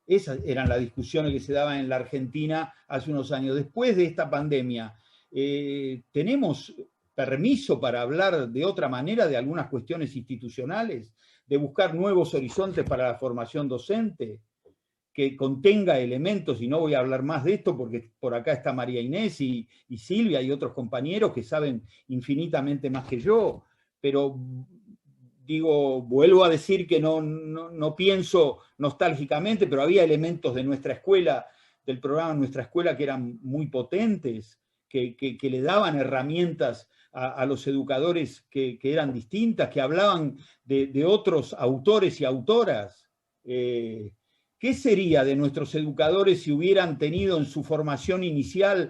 Esas eran las discusiones que se daban en la Argentina hace unos años. Después de esta pandemia, ¿tenemos permiso para hablar de otra manera de algunas cuestiones institucionales? De buscar nuevos horizontes para la formación docente, que contenga elementos, y no voy a hablar más de esto porque por acá está María Inés y Silvia y otros compañeros que saben infinitamente más que yo, pero digo, vuelvo a decir que no pienso nostálgicamente, pero había elementos de nuestra escuela, del programa de nuestra escuela que eran muy potentes, que le daban herramientas a los educadores que eran distintas, que hablaban de otros autores y autoras. ¿Qué sería de nuestros educadores si hubieran tenido en su formación inicial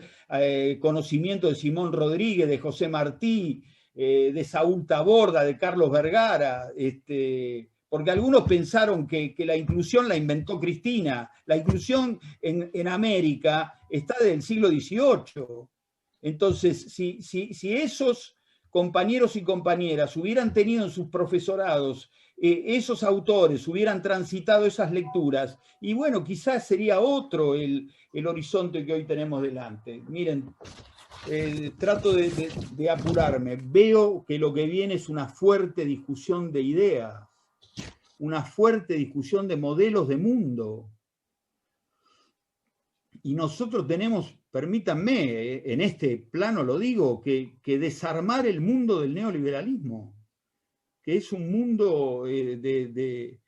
conocimiento de Simón Rodríguez, de José Martí, de Saúl Taborda, de Carlos Vergara? Porque algunos pensaron que la inclusión la inventó Cristina. La inclusión en América está del siglo XVIII. Entonces, si esos compañeros y compañeras hubieran tenido en sus profesorados esos autores, hubieran transitado esas lecturas, y bueno, quizás sería otro el horizonte que hoy tenemos delante. Miren, trato de apurarme. Veo que lo que viene es una fuerte discusión de ideas, una fuerte discusión de modelos de mundo. Y nosotros tenemos, permítanme, en este plano lo digo, que desarmar el mundo del neoliberalismo, que es un mundo de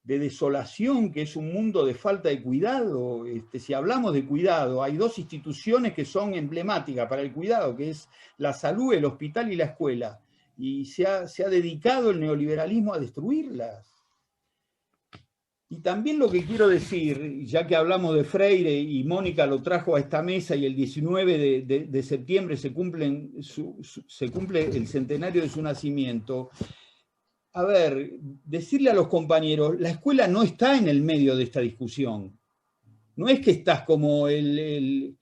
desolación, que es un mundo de falta de cuidado. Si hablamos de cuidado, hay dos instituciones que son emblemáticas para el cuidado, que es la salud, el hospital y la escuela. Y se ha dedicado el neoliberalismo a destruirlas. Y también lo que quiero decir, ya que hablamos de Freire y Mónica lo trajo a esta mesa y el 19 de septiembre se cumple el centenario de su nacimiento, decirle a los compañeros, la escuela no está en el medio de esta discusión. No es que estás como el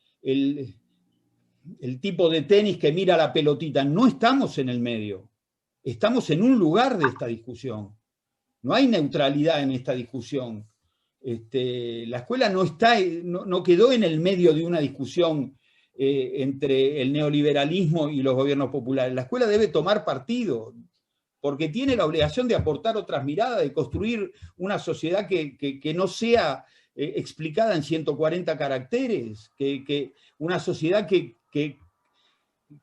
tipo de tenis que mira la pelotita, no estamos en el medio, estamos en un lugar de esta discusión. No hay neutralidad en esta discusión. La escuela no quedó en el medio de una discusión entre el neoliberalismo y los gobiernos populares. La escuela debe tomar partido, porque tiene la obligación de aportar otras miradas, de construir una sociedad que no sea explicada en 140 caracteres, una sociedad que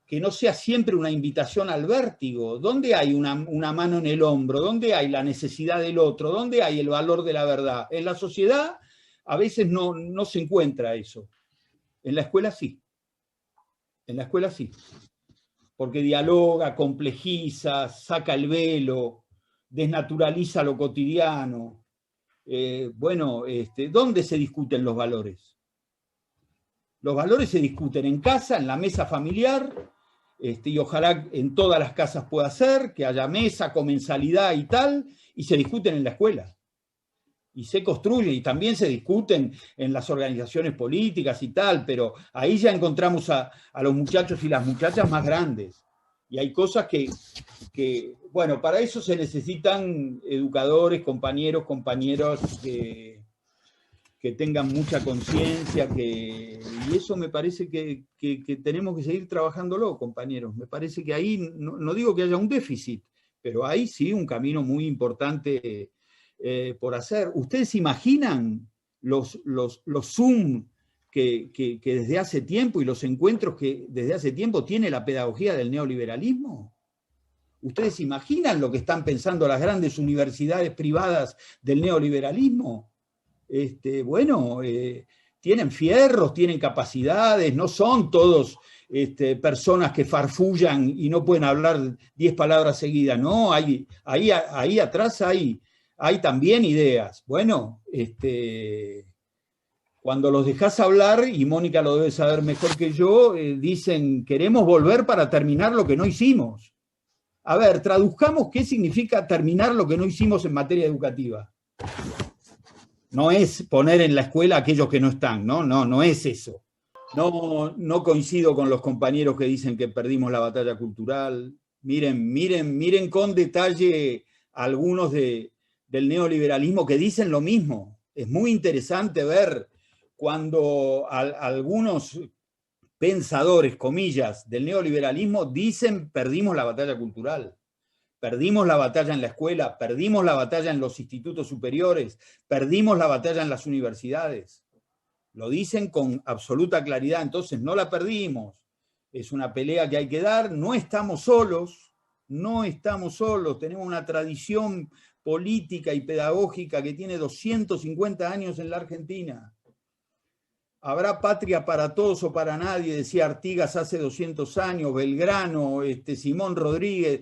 que no sea siempre una invitación al vértigo. ¿Dónde hay una mano en el hombro? ¿Dónde hay la necesidad del otro? ¿Dónde hay el valor de la verdad? En la sociedad a veces no se encuentra eso. En la escuela sí. En la escuela sí. Porque dialoga, complejiza, saca el velo, desnaturaliza lo cotidiano. ¿Dónde se discuten los valores? Los valores se discuten en casa, en la mesa familiar, y ojalá en todas las casas pueda ser, que haya mesa, comensalidad y tal, y se discuten en la escuela. Y se construyen, y también se discuten en las organizaciones políticas y tal, pero ahí ya encontramos a los muchachos y las muchachas más grandes. Y hay cosas que bueno, para eso se necesitan educadores, compañeros que tengan mucha conciencia, y eso me parece que tenemos que seguir trabajándolo, compañeros. Me parece que ahí, no digo que haya un déficit, pero hay sí un camino muy importante por hacer. ¿Ustedes imaginan los Zoom que desde hace tiempo y los encuentros que desde hace tiempo tiene la pedagogía del neoliberalismo? ¿Ustedes imaginan lo que están pensando las grandes universidades privadas del neoliberalismo? Tienen fierros, tienen capacidades, no son todos personas que farfullan y no pueden hablar 10 palabras seguidas, no, ahí atrás hay también ideas. Bueno, cuando los dejás hablar, y Mónica lo debe saber mejor que yo, dicen, queremos volver para terminar lo que no hicimos. A ver, traduzcamos qué significa terminar lo que no hicimos en materia educativa. No es poner en la escuela a aquellos que no están, no es eso. No coincido con los compañeros que dicen que perdimos la batalla cultural. Miren con detalle algunos del neoliberalismo que dicen lo mismo. Es muy interesante ver cuando algunos pensadores, comillas, del neoliberalismo dicen perdimos la batalla cultural. Perdimos la batalla en la escuela, perdimos la batalla en los institutos superiores, perdimos la batalla en las universidades. Lo dicen con absoluta claridad, entonces no la perdimos. Es una pelea que hay que dar, no estamos solos, tenemos una tradición política y pedagógica que tiene 250 años en la Argentina. Habrá patria para todos o para nadie, decía Artigas hace 200 años, Belgrano, Simón Rodríguez.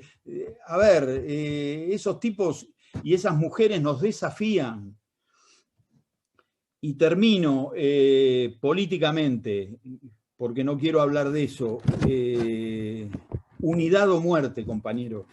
A ver, esos tipos y esas mujeres nos desafían. Y termino políticamente, porque no quiero hablar de eso. Unidad o muerte, compañero.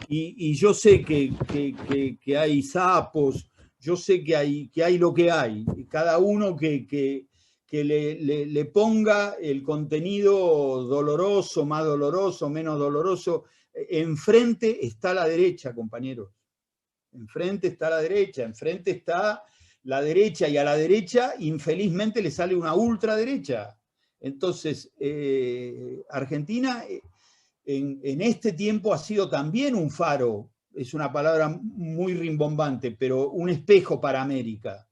Y yo sé que hay sapos, yo sé que hay lo que hay. Cada uno que le ponga el contenido doloroso, más doloroso, menos doloroso. Enfrente está la derecha, compañeros. Enfrente está la derecha, y a la derecha infelizmente le sale una ultraderecha. Entonces, Argentina en este tiempo ha sido también un faro, es una palabra muy rimbombante, pero un espejo para América.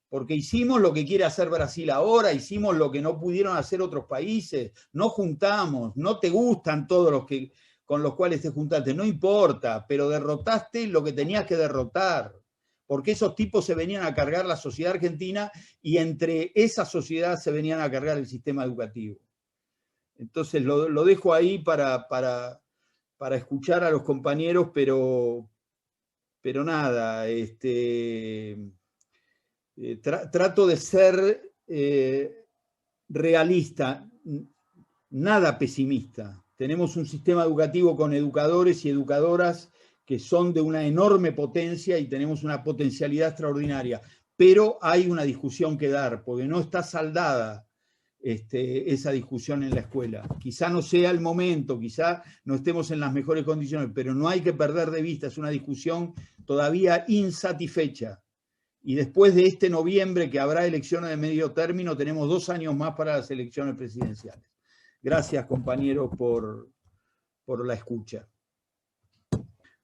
Porque hicimos lo que quiere hacer Brasil ahora, hicimos lo que no pudieron hacer otros países, no juntamos, no te gustan todos los que con los cuales te juntaste, no importa, pero derrotaste lo que tenías que derrotar, porque esos tipos se venían a cargar la sociedad argentina y entre esa sociedad se venían a cargar el sistema educativo. Entonces lo dejo ahí para escuchar a los compañeros, pero nada, trato de ser realista, nada pesimista. Tenemos un sistema educativo con educadores y educadoras que son de una enorme potencia y tenemos una potencialidad extraordinaria, pero hay una discusión que dar, porque no está saldada esa discusión en la escuela. Quizá no sea el momento, quizá no estemos en las mejores condiciones, pero no hay que perder de vista, es una discusión todavía insatisfecha. Y después de este noviembre, que habrá elecciones de medio término, tenemos 2 años más para las elecciones presidenciales. Gracias, compañeros, por la escucha.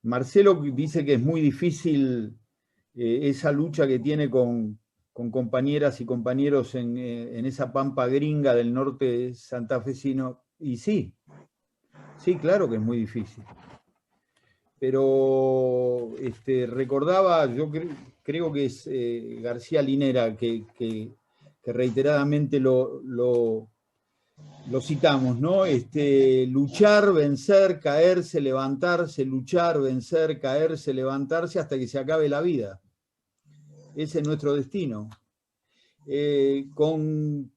Marcelo dice que es muy difícil esa lucha que tiene con compañeras y compañeros en esa pampa gringa del norte santafesino. Y sí, claro que es muy difícil. Pero recordaba, yo creo que es García Linera, que reiteradamente lo citamos, ¿no? Luchar, vencer, caerse, levantarse, luchar, vencer, caerse, levantarse hasta que se acabe la vida. Ese es nuestro destino. Con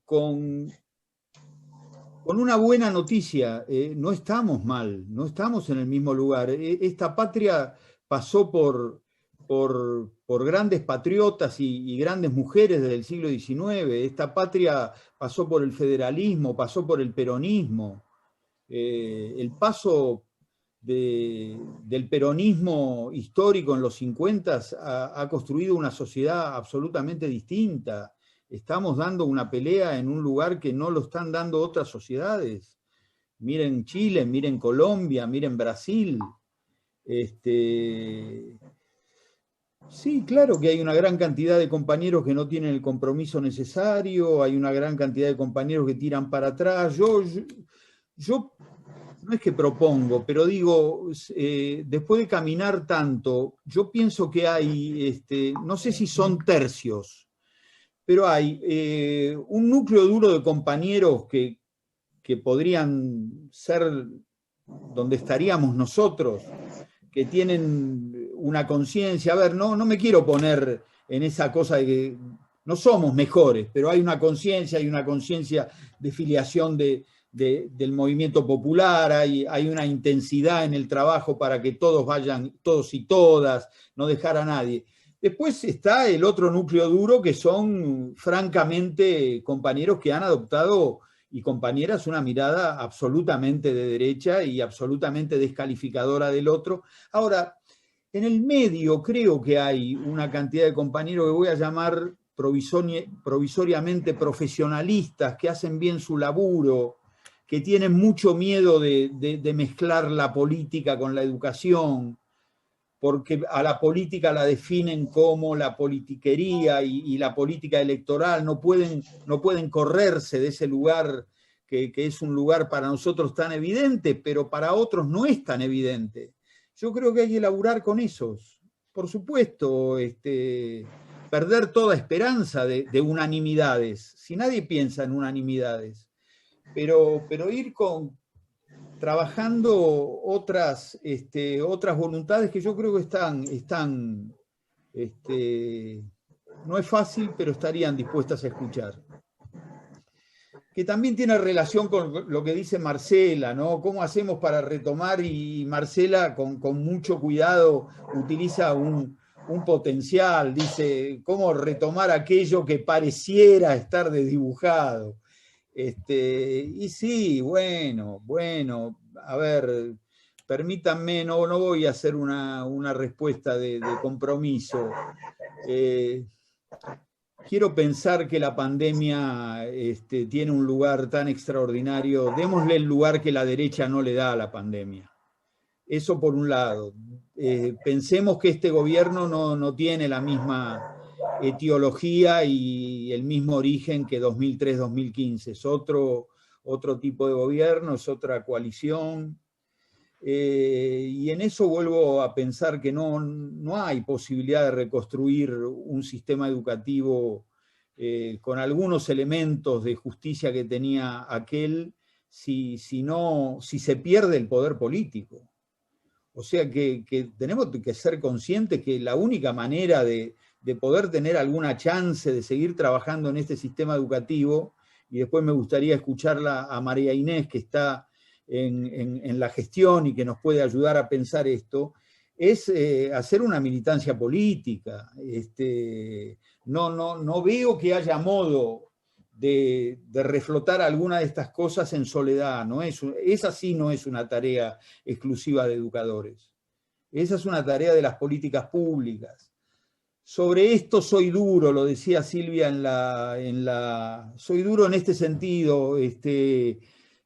una buena noticia, no estamos mal, no estamos en el mismo lugar. Esta patria pasó por grandes patriotas y grandes mujeres desde el siglo XIX. Esta patria pasó por el federalismo, pasó por el peronismo. El paso del peronismo histórico en los 50 ha construido una sociedad absolutamente distinta. Estamos dando una pelea en un lugar que no lo están dando otras sociedades. Miren Chile, miren Colombia, miren Brasil. Sí, claro que hay una gran cantidad de compañeros que no tienen el compromiso necesario, hay una gran cantidad de compañeros que tiran para atrás. Yo no es que propongo, pero digo, después de caminar tanto, yo pienso que hay, no sé si son tercios, pero hay un núcleo duro de compañeros que podrían ser donde estaríamos nosotros, que tienen una conciencia. A ver, no me quiero poner en esa cosa de que no somos mejores, pero hay una conciencia de filiación del movimiento popular, hay una intensidad en el trabajo para que todos vayan, todos y todas, no dejar a nadie. Después está el otro núcleo duro, que son francamente compañeros que han adoptado, y compañeras, una mirada absolutamente de derecha y absolutamente descalificadora del otro. Ahora, en el medio creo que hay una cantidad de compañeros que voy a llamar provisoriamente profesionalistas, que hacen bien su laburo, que tienen mucho miedo de mezclar la política con la educación, porque a la política la definen como la politiquería y la política electoral. No pueden correrse de ese lugar que es un lugar para nosotros tan evidente, pero para otros no es tan evidente. Yo creo que hay que laburar con esos. Por supuesto, perder toda esperanza de unanimidades, si nadie piensa en unanimidades, pero ir trabajando otras voluntades que yo creo que están no es fácil, pero estarían dispuestas a escuchar. Que también tiene relación con lo que dice Marcela, ¿no? ¿Cómo hacemos para retomar? Y Marcela, con mucho cuidado, utiliza un potencial, dice, ¿cómo retomar aquello que pareciera estar desdibujado? Y sí, bueno, a ver, permítanme, no voy a hacer una respuesta de compromiso. Quiero pensar que la pandemia tiene un lugar tan extraordinario. Démosle el lugar que la derecha no le da a la pandemia. Eso por un lado. Pensemos que este gobierno no tiene la misma etiología y el mismo origen que 2003-2015. Es otro tipo de gobierno, es otra coalición. Y en eso vuelvo a pensar que no hay posibilidad de reconstruir un sistema educativo con algunos elementos de justicia que tenía aquel, si se pierde el poder político. O sea que tenemos que ser conscientes que la única manera de poder tener alguna chance de seguir trabajando en este sistema educativo, y después me gustaría escucharla a María Inés, que está en la gestión y que nos puede ayudar a pensar esto, es hacer una militancia política. No veo que haya modo de reflotar alguna de estas cosas en soledad. Esa sí no es una tarea exclusiva de educadores. Esa es una tarea de las políticas públicas. Sobre esto soy duro, lo decía Silvia soy duro en este sentido.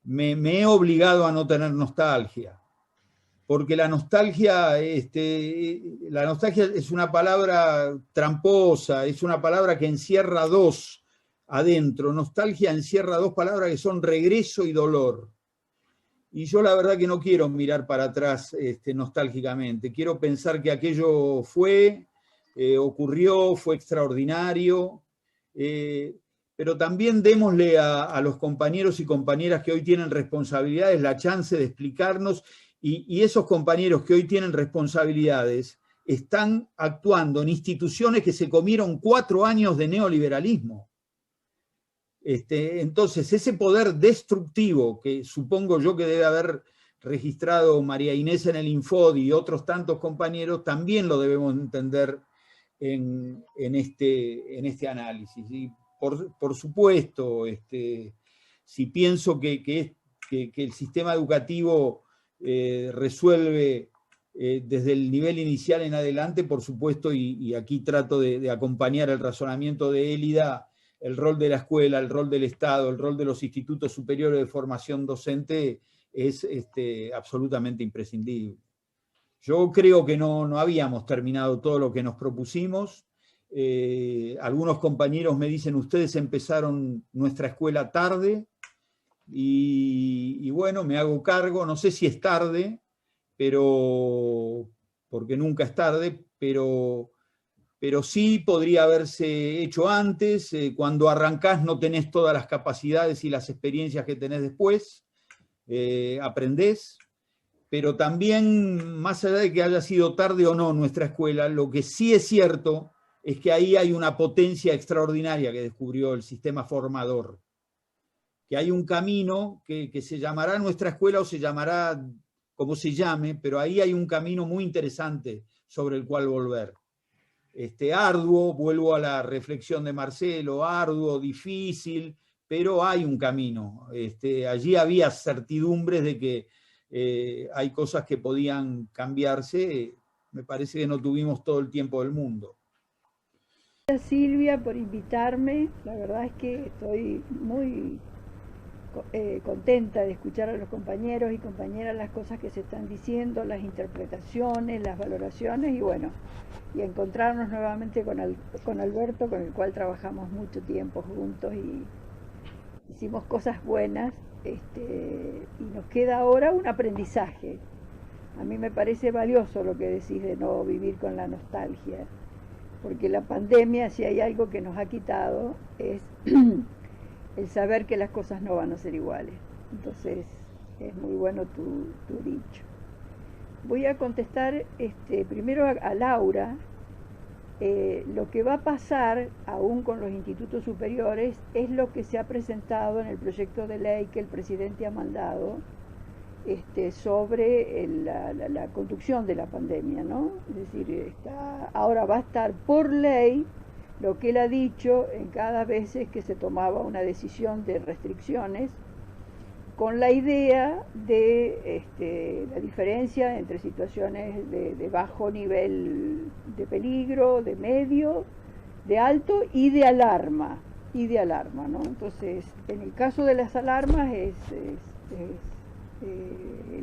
Me he obligado a no tener nostalgia, porque la nostalgia es una palabra tramposa, es una palabra que encierra dos adentro. Nostalgia encierra dos palabras que son regreso y dolor. Y yo la verdad que no quiero mirar para atrás nostálgicamente. Quiero pensar que aquello fue, ocurrió, fue extraordinario, pero también démosle a los compañeros y compañeras que hoy tienen responsabilidades la chance de explicarnos, y esos compañeros que hoy tienen responsabilidades están actuando en instituciones que se comieron 4 años de neoliberalismo. Entonces, ese poder destructivo que supongo yo que debe haber registrado María Inés en el Infodi y otros tantos compañeros, también lo debemos entender en este análisis. Y por supuesto, si pienso que el sistema educativo resuelve desde el nivel inicial en adelante, por supuesto, y aquí trato de acompañar el razonamiento de Élida, el rol de la escuela, el rol del Estado, el rol de los institutos superiores de formación docente es absolutamente imprescindible. Yo creo que no habíamos terminado todo lo que nos propusimos. Algunos compañeros me dicen, ustedes empezaron nuestra escuela tarde, y bueno, me hago cargo, no sé si es tarde, porque nunca es tarde, pero sí podría haberse hecho antes. Cuando arrancás no tenés todas las capacidades y las experiencias que tenés después, aprendés, pero también, más allá de que haya sido tarde o no nuestra escuela, lo que sí es cierto es que ahí hay una potencia extraordinaria que descubrió el sistema formador, que hay un camino que se llamará nuestra escuela o se llamará como se llame, pero ahí hay un camino muy interesante sobre el cual volver. Arduo, vuelvo a la reflexión de Marcelo, arduo, difícil, pero hay un camino. Allí había certidumbres de que hay cosas que podían cambiarse. Me parece que no tuvimos todo el tiempo del mundo. Gracias, Silvia, por invitarme. La verdad es que estoy muy contenta de escuchar a los compañeros y compañeras las cosas que se están diciendo, las interpretaciones, las valoraciones, y bueno, y encontrarnos nuevamente con Alberto, con el cual trabajamos mucho tiempo juntos y hicimos cosas buenas, y nos queda ahora un aprendizaje. A mí me parece valioso lo que decís de no vivir con la nostalgia, porque la pandemia, si hay algo que nos ha quitado, es el saber que las cosas no van a ser iguales. Entonces, es muy bueno tu dicho. Voy a contestar primero a Laura. Lo que va a pasar, aún con los institutos superiores, es lo que se ha presentado en el proyecto de ley que el presidente ha mandado sobre la conducción de la pandemia, ¿no? Es decir, ahora va a estar por ley lo que él ha dicho en cada vez que se tomaba una decisión de restricciones, con la idea de la diferencia entre situaciones de bajo nivel de peligro, de medio, de alto y de alarma, ¿no? Entonces, en el caso de las alarmas es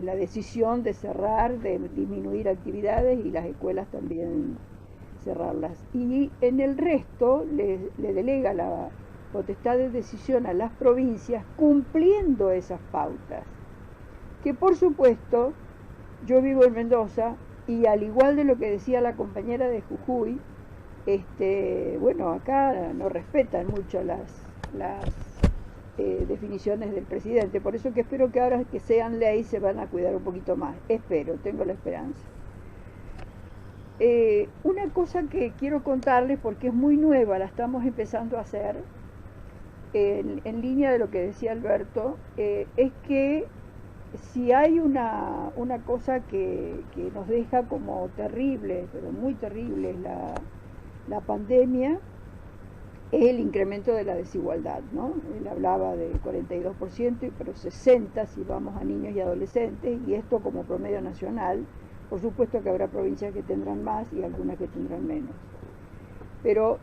la decisión de cerrar, de disminuir actividades, y las escuelas también cerrarlas. Y en el resto le delega la potestad de decisión a las provincias, cumpliendo esas pautas, que por supuesto, yo vivo en Mendoza, y al igual de lo que decía la compañera de Jujuy, bueno, acá no respetan mucho las definiciones del presidente, por eso que espero que ahora que sean ley se van a cuidar un poquito más, tengo la esperanza. Una cosa que quiero contarles, porque es muy nueva, la estamos empezando a hacer, en línea de lo que decía Alberto, es que si hay una cosa que nos deja como terrible, pero muy terrible, la pandemia, es el incremento de la desigualdad, ¿no? Él hablaba del 42%, pero 60% si vamos a niños y adolescentes, y esto como promedio nacional. Por supuesto que habrá provincias que tendrán más y algunas que tendrán menos. Pero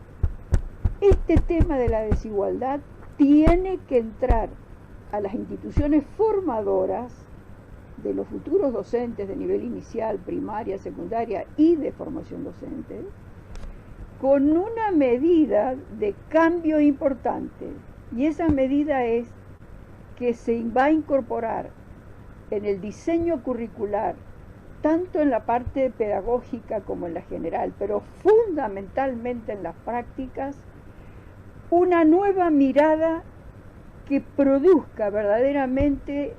este tema de la desigualdad tiene que entrar a las instituciones formadoras de los futuros docentes de nivel inicial, primaria, secundaria y de formación docente, con una medida de cambio importante. Y esa medida es que se va a incorporar en el diseño curricular, tanto en la parte pedagógica como en la general, pero fundamentalmente en las prácticas, una nueva mirada que produzca verdaderamente,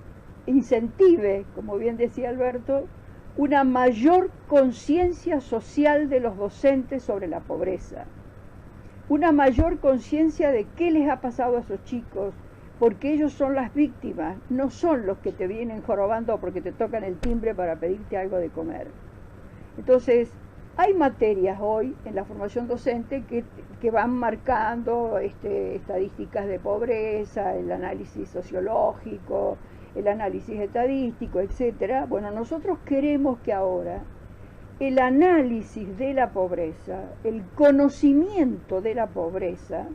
incentive, como bien decía Alberto, una mayor conciencia social de los docentes sobre la pobreza, una mayor conciencia de qué les ha pasado a esos chicos, porque ellos son las víctimas, no son los que te vienen jorobando porque te tocan el timbre para pedirte algo de comer. Entonces, hay materias hoy en la formación docente que van marcando estadísticas de pobreza, el análisis sociológico, el análisis estadístico, etc. Bueno, nosotros queremos que ahora el análisis de la pobreza, el conocimiento de la pobreza,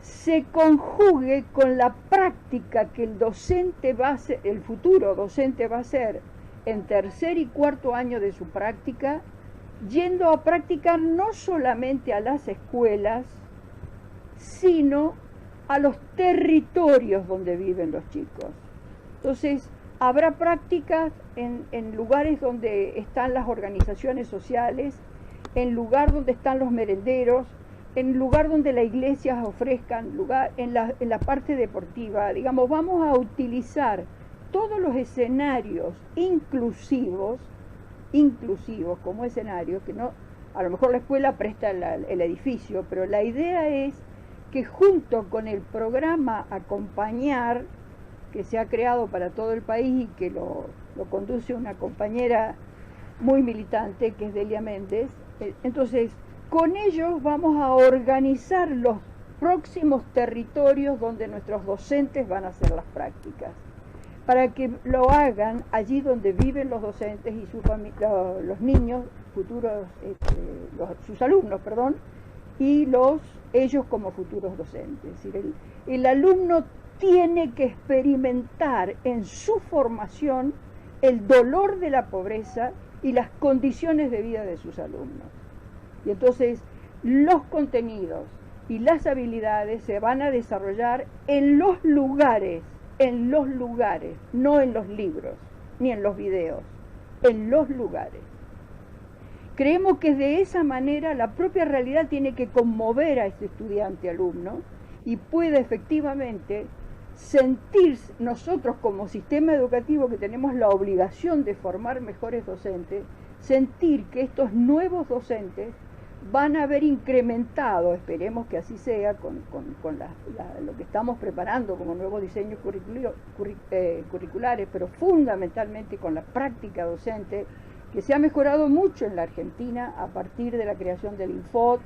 se conjugue con la práctica que el docente va a hacer, el futuro docente va a hacer en tercer y cuarto año de su práctica, yendo a practicar no solamente a las escuelas, sino a los territorios donde viven los chicos. Entonces, habrá prácticas en lugares donde están las organizaciones sociales, en lugar donde están los merenderos, en lugar donde las iglesias ofrezcan lugar, en la parte deportiva. Digamos, vamos a utilizar todos los escenarios inclusivos como escenarios, que no, a lo mejor la escuela presta el edificio, pero la idea es que junto con el programa Acompañar, que se ha creado para todo el país y que lo conduce una compañera muy militante, que es Delia Méndez, entonces con ellos vamos a organizar los próximos territorios donde nuestros docentes van a hacer las prácticas, para que lo hagan allí donde viven los docentes y los niños, futuros, sus alumnos, perdón, y ellos como futuros docentes. Es decir, el alumno tiene que experimentar en su formación el dolor de la pobreza y las condiciones de vida de sus alumnos. Y entonces los contenidos y las habilidades se van a desarrollar en los lugares, no en los libros, ni en los videos, en los lugares. Creemos que de esa manera la propia realidad tiene que conmover a ese estudiante alumno y puede efectivamente sentir, nosotros como sistema educativo que tenemos la obligación de formar mejores docentes, sentir que estos nuevos docentes van a haber incrementado, esperemos que así sea, con lo que estamos preparando como nuevos diseños curriculares, pero fundamentalmente con la práctica docente, que se ha mejorado mucho en la Argentina a partir de la creación del Infod,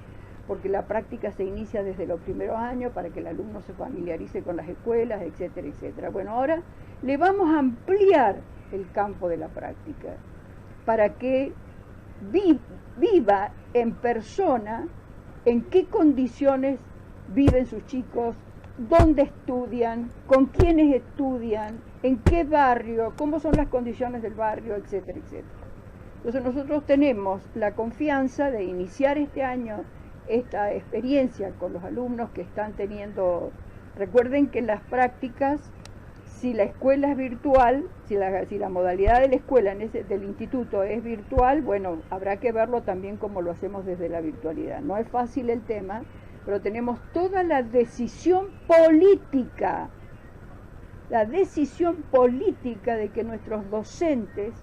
porque la práctica se inicia desde los primeros años para que el alumno se familiarice con las escuelas, etcétera, etcétera. Bueno, ahora le vamos a ampliar el campo de la práctica para que viva en persona en qué condiciones viven sus chicos, dónde estudian, con quiénes estudian, en qué barrio, cómo son las condiciones del barrio, etcétera, etcétera. Entonces nosotros tenemos la confianza de iniciar este año esta experiencia con los alumnos que están teniendo. Recuerden que en las prácticas, si la escuela es virtual, si la modalidad de la escuela del instituto es virtual, bueno, habrá que verlo también como lo hacemos desde la virtualidad. No es fácil el tema, pero tenemos toda la decisión política de que nuestros docentes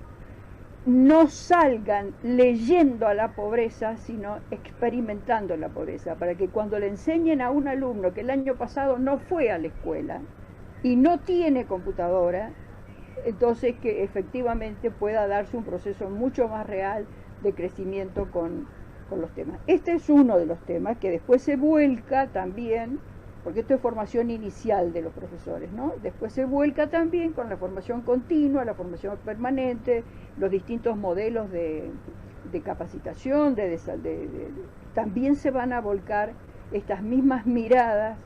no salgan leyendo a la pobreza, sino experimentando la pobreza, para que cuando le enseñen a un alumno que el año pasado no fue a la escuela y no tiene computadora, entonces que efectivamente pueda darse un proceso mucho más real de crecimiento con los temas. Este es uno de los temas que después se vuelca también, porque esto es formación inicial de los profesores, ¿no? Después se vuelca también con la formación continua, la formación permanente, los distintos modelos de capacitación, también se van a volcar estas mismas miradas,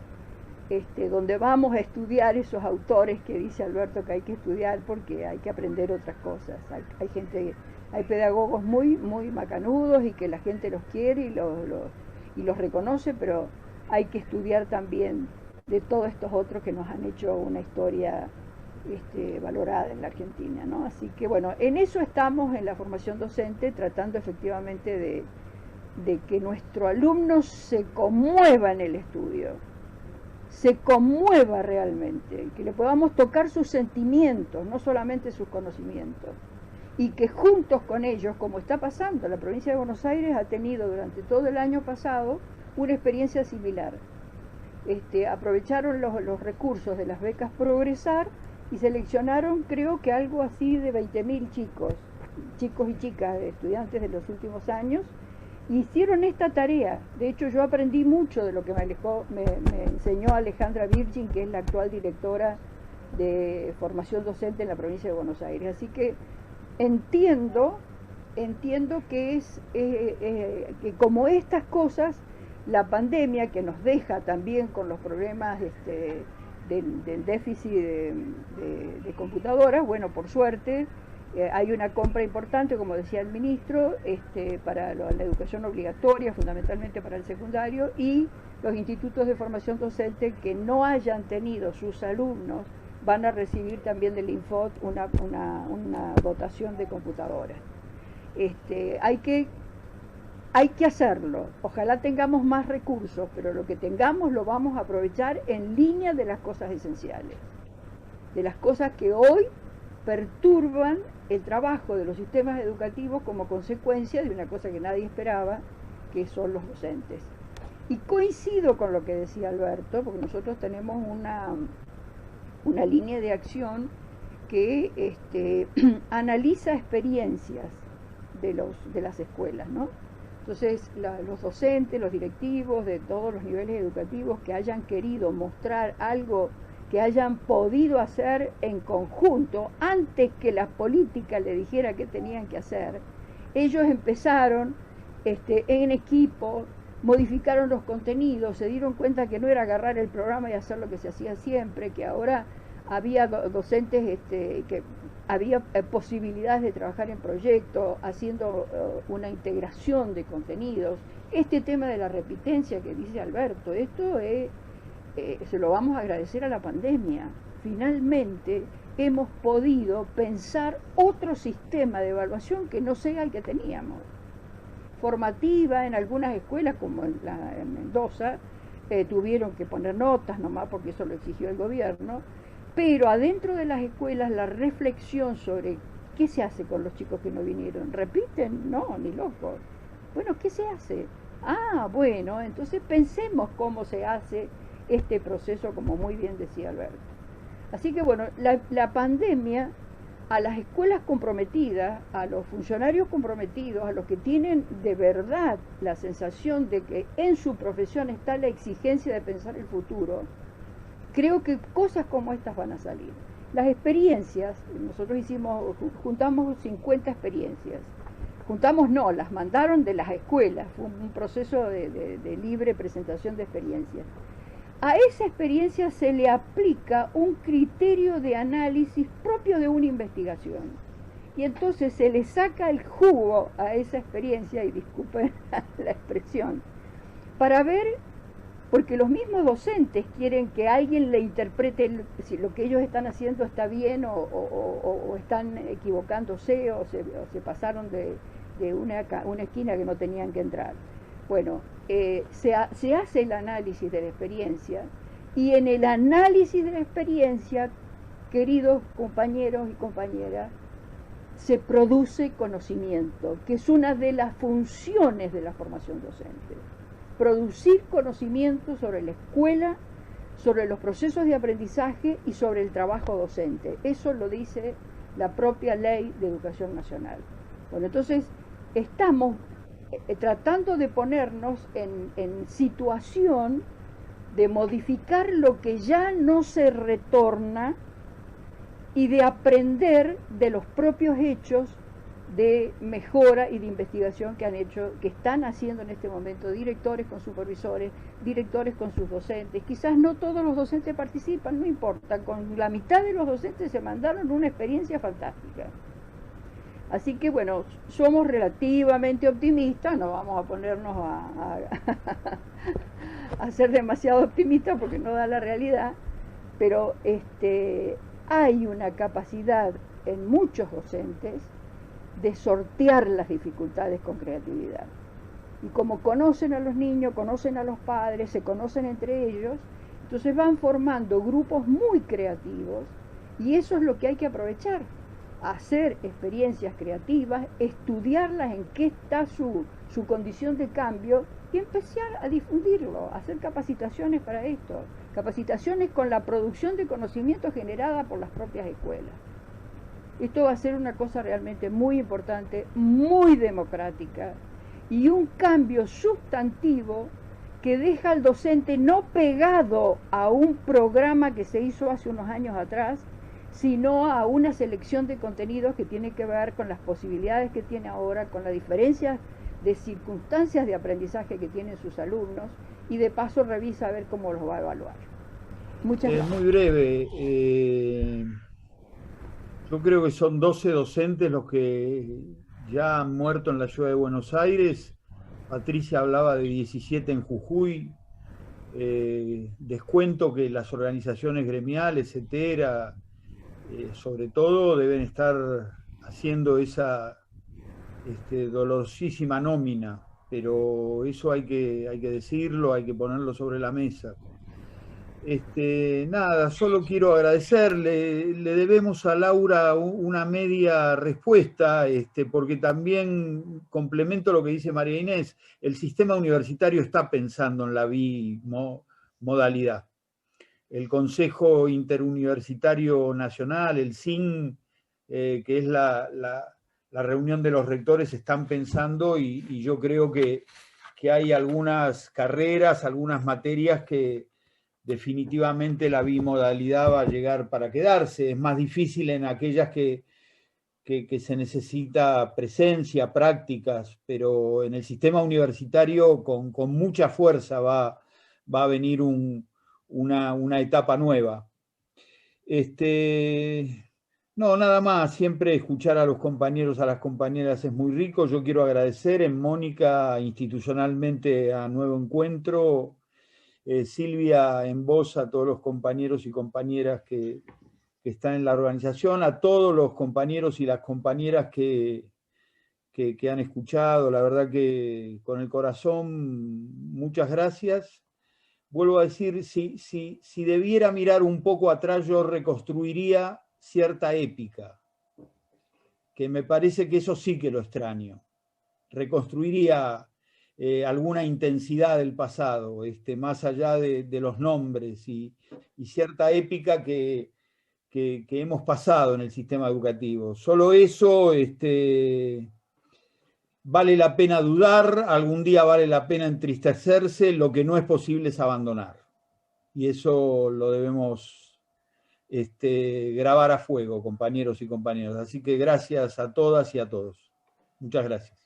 donde vamos a estudiar esos autores que dice Alberto que hay que estudiar porque hay que aprender otras cosas. Hay pedagogos muy macanudos y que la gente los quiere y los reconoce, pero hay que estudiar también de todos estos otros que nos han hecho una historia valorada en la Argentina, ¿no? Así que bueno, en eso estamos en la formación docente, tratando efectivamente de que nuestro alumno se conmueva en el estudio, se conmueva realmente, que le podamos tocar sus sentimientos, no solamente sus conocimientos, y que juntos con ellos, como está pasando, la provincia de Buenos Aires ha tenido durante todo el año pasado una experiencia similar. Aprovecharon los recursos de las becas Progresar y seleccionaron, creo que algo así de 20.000 chicos y chicas, estudiantes de los últimos años, y hicieron esta tarea. De hecho, yo aprendí mucho de lo que me enseñó Alejandra Virgin, que es la actual directora de formación docente en la provincia de Buenos Aires. Así que entiendo que que como estas cosas, la pandemia que nos deja también con los problemas del déficit de computadoras, bueno, por suerte hay una compra importante, como decía el ministro, para la educación obligatoria, fundamentalmente para el secundario, y los institutos de formación docente que no hayan tenido sus alumnos van a recibir también del Infot una dotación de computadoras. Hay que hacerlo, ojalá tengamos más recursos, pero lo que tengamos lo vamos a aprovechar en línea de las cosas esenciales, de las cosas que hoy perturban el trabajo de los sistemas educativos como consecuencia de una cosa que nadie esperaba, que son los docentes. Y coincido con lo que decía Alberto, porque nosotros tenemos una línea de acción que analiza experiencias de las escuelas, ¿no? Entonces, los docentes, los directivos de todos los niveles educativos que hayan querido mostrar algo que hayan podido hacer en conjunto, antes que la política le dijera qué tenían que hacer, ellos empezaron en equipo, modificaron los contenidos, se dieron cuenta que no era agarrar el programa y hacer lo que se hacía siempre, que ahora había docentes, que había posibilidades de trabajar en proyectos, haciendo una integración de contenidos. Este tema de la repitencia que dice Alberto, esto se lo vamos a agradecer a la pandemia. Finalmente hemos podido pensar otro sistema de evaluación que no sea el que teníamos. Formativa, en algunas escuelas, como en Mendoza, tuvieron que poner notas nomás porque eso lo exigió el gobierno, pero adentro de las escuelas la reflexión sobre qué se hace con los chicos que no vinieron. ¿Repiten? No, ni locos. Bueno, ¿qué se hace? Ah, bueno, entonces pensemos cómo se hace este proceso, como muy bien decía Alberto. Así que bueno, la pandemia, a las escuelas comprometidas, a los funcionarios comprometidos, a los que tienen de verdad la sensación de que en su profesión está la exigencia de pensar el futuro, creo que cosas como estas van a salir. Las experiencias, nosotros juntamos 50 experiencias. Las mandaron de las escuelas, fue un proceso de libre presentación de experiencias. A esa experiencia se le aplica un criterio de análisis propio de una investigación. Y entonces se le saca el jugo a esa experiencia, y disculpen la expresión, para ver, porque los mismos docentes quieren que alguien le interprete si lo que ellos están haciendo está bien o están equivocándose o se pasaron de una esquina que no tenían que entrar. Bueno, se hace el análisis de la experiencia, y en el análisis de la experiencia, queridos compañeros y compañeras, se produce conocimiento, que es una de las funciones de la formación docente. Producir conocimiento sobre la escuela, sobre los procesos de aprendizaje y sobre el trabajo docente. Eso lo dice la propia Ley de Educación Nacional. Bueno, entonces estamos tratando de ponernos en situación de modificar lo que ya no se retorna y de aprender de los propios hechos de mejora y de investigación que están haciendo en este momento directores con supervisores, directores con sus docentes. Quizás no todos los docentes participan, no importa, con la mitad de los docentes se mandaron una experiencia fantástica. Así que bueno, somos relativamente optimistas, no vamos a ponernos a ser demasiado optimistas porque no da la realidad, pero hay una capacidad en muchos docentes de sortear las dificultades con creatividad. Y como conocen a los niños, conocen a los padres, se conocen entre ellos, entonces van formando grupos muy creativos y eso es lo que hay que aprovechar. Hacer experiencias creativas, estudiarlas en qué está su condición de cambio y empezar a difundirlo, hacer capacitaciones para esto, capacitaciones con la producción de conocimiento generada por las propias escuelas. Esto va a ser una cosa realmente muy importante, muy democrática y un cambio sustantivo que deja al docente no pegado a un programa que se hizo hace unos años atrás, sino a una selección de contenidos que tiene que ver con las posibilidades que tiene ahora, con las diferencias de circunstancias de aprendizaje que tienen sus alumnos y de paso revisa a ver cómo los va a evaluar. Muchas gracias. Muy breve. Yo creo que son 12 docentes los que ya han muerto en la ciudad de Buenos Aires. Patricia hablaba de 17 en Jujuy. Descuento que las organizaciones gremiales, etcétera, sobre todo deben estar haciendo esa dolorosísima nómina, pero eso hay que decirlo, hay que ponerlo sobre la mesa. Nada, solo quiero agradecerle, le debemos a Laura una media respuesta, porque también complemento lo que dice María Inés, el sistema universitario está pensando en la bimodalidad. El Consejo Interuniversitario Nacional, el CIN, que es la reunión de los rectores, están pensando y yo creo que hay algunas carreras, algunas materias que definitivamente la bimodalidad va a llegar para quedarse. Es más difícil en aquellas que se necesita presencia, prácticas, pero en el sistema universitario con mucha fuerza va a venir una etapa nueva. No, nada más, siempre escuchar a los compañeros, a las compañeras es muy rico. Yo quiero agradecer en Mónica institucionalmente a Nuevo Encuentro, Silvia en vos, a todos los compañeros y compañeras que están en la organización, a todos los compañeros y las compañeras que han escuchado, la verdad que con el corazón, muchas gracias. Vuelvo a decir, si debiera mirar un poco atrás, yo reconstruiría cierta épica, que me parece que eso sí que lo extraño. Reconstruiría alguna intensidad del pasado, más allá de los nombres y cierta épica que hemos pasado en el sistema educativo. Solo eso vale la pena dudar, algún día vale la pena entristecerse, lo que no es posible es abandonar. Y eso lo debemos grabar a fuego, compañeros y compañeras. Así que gracias a todas y a todos. Muchas gracias.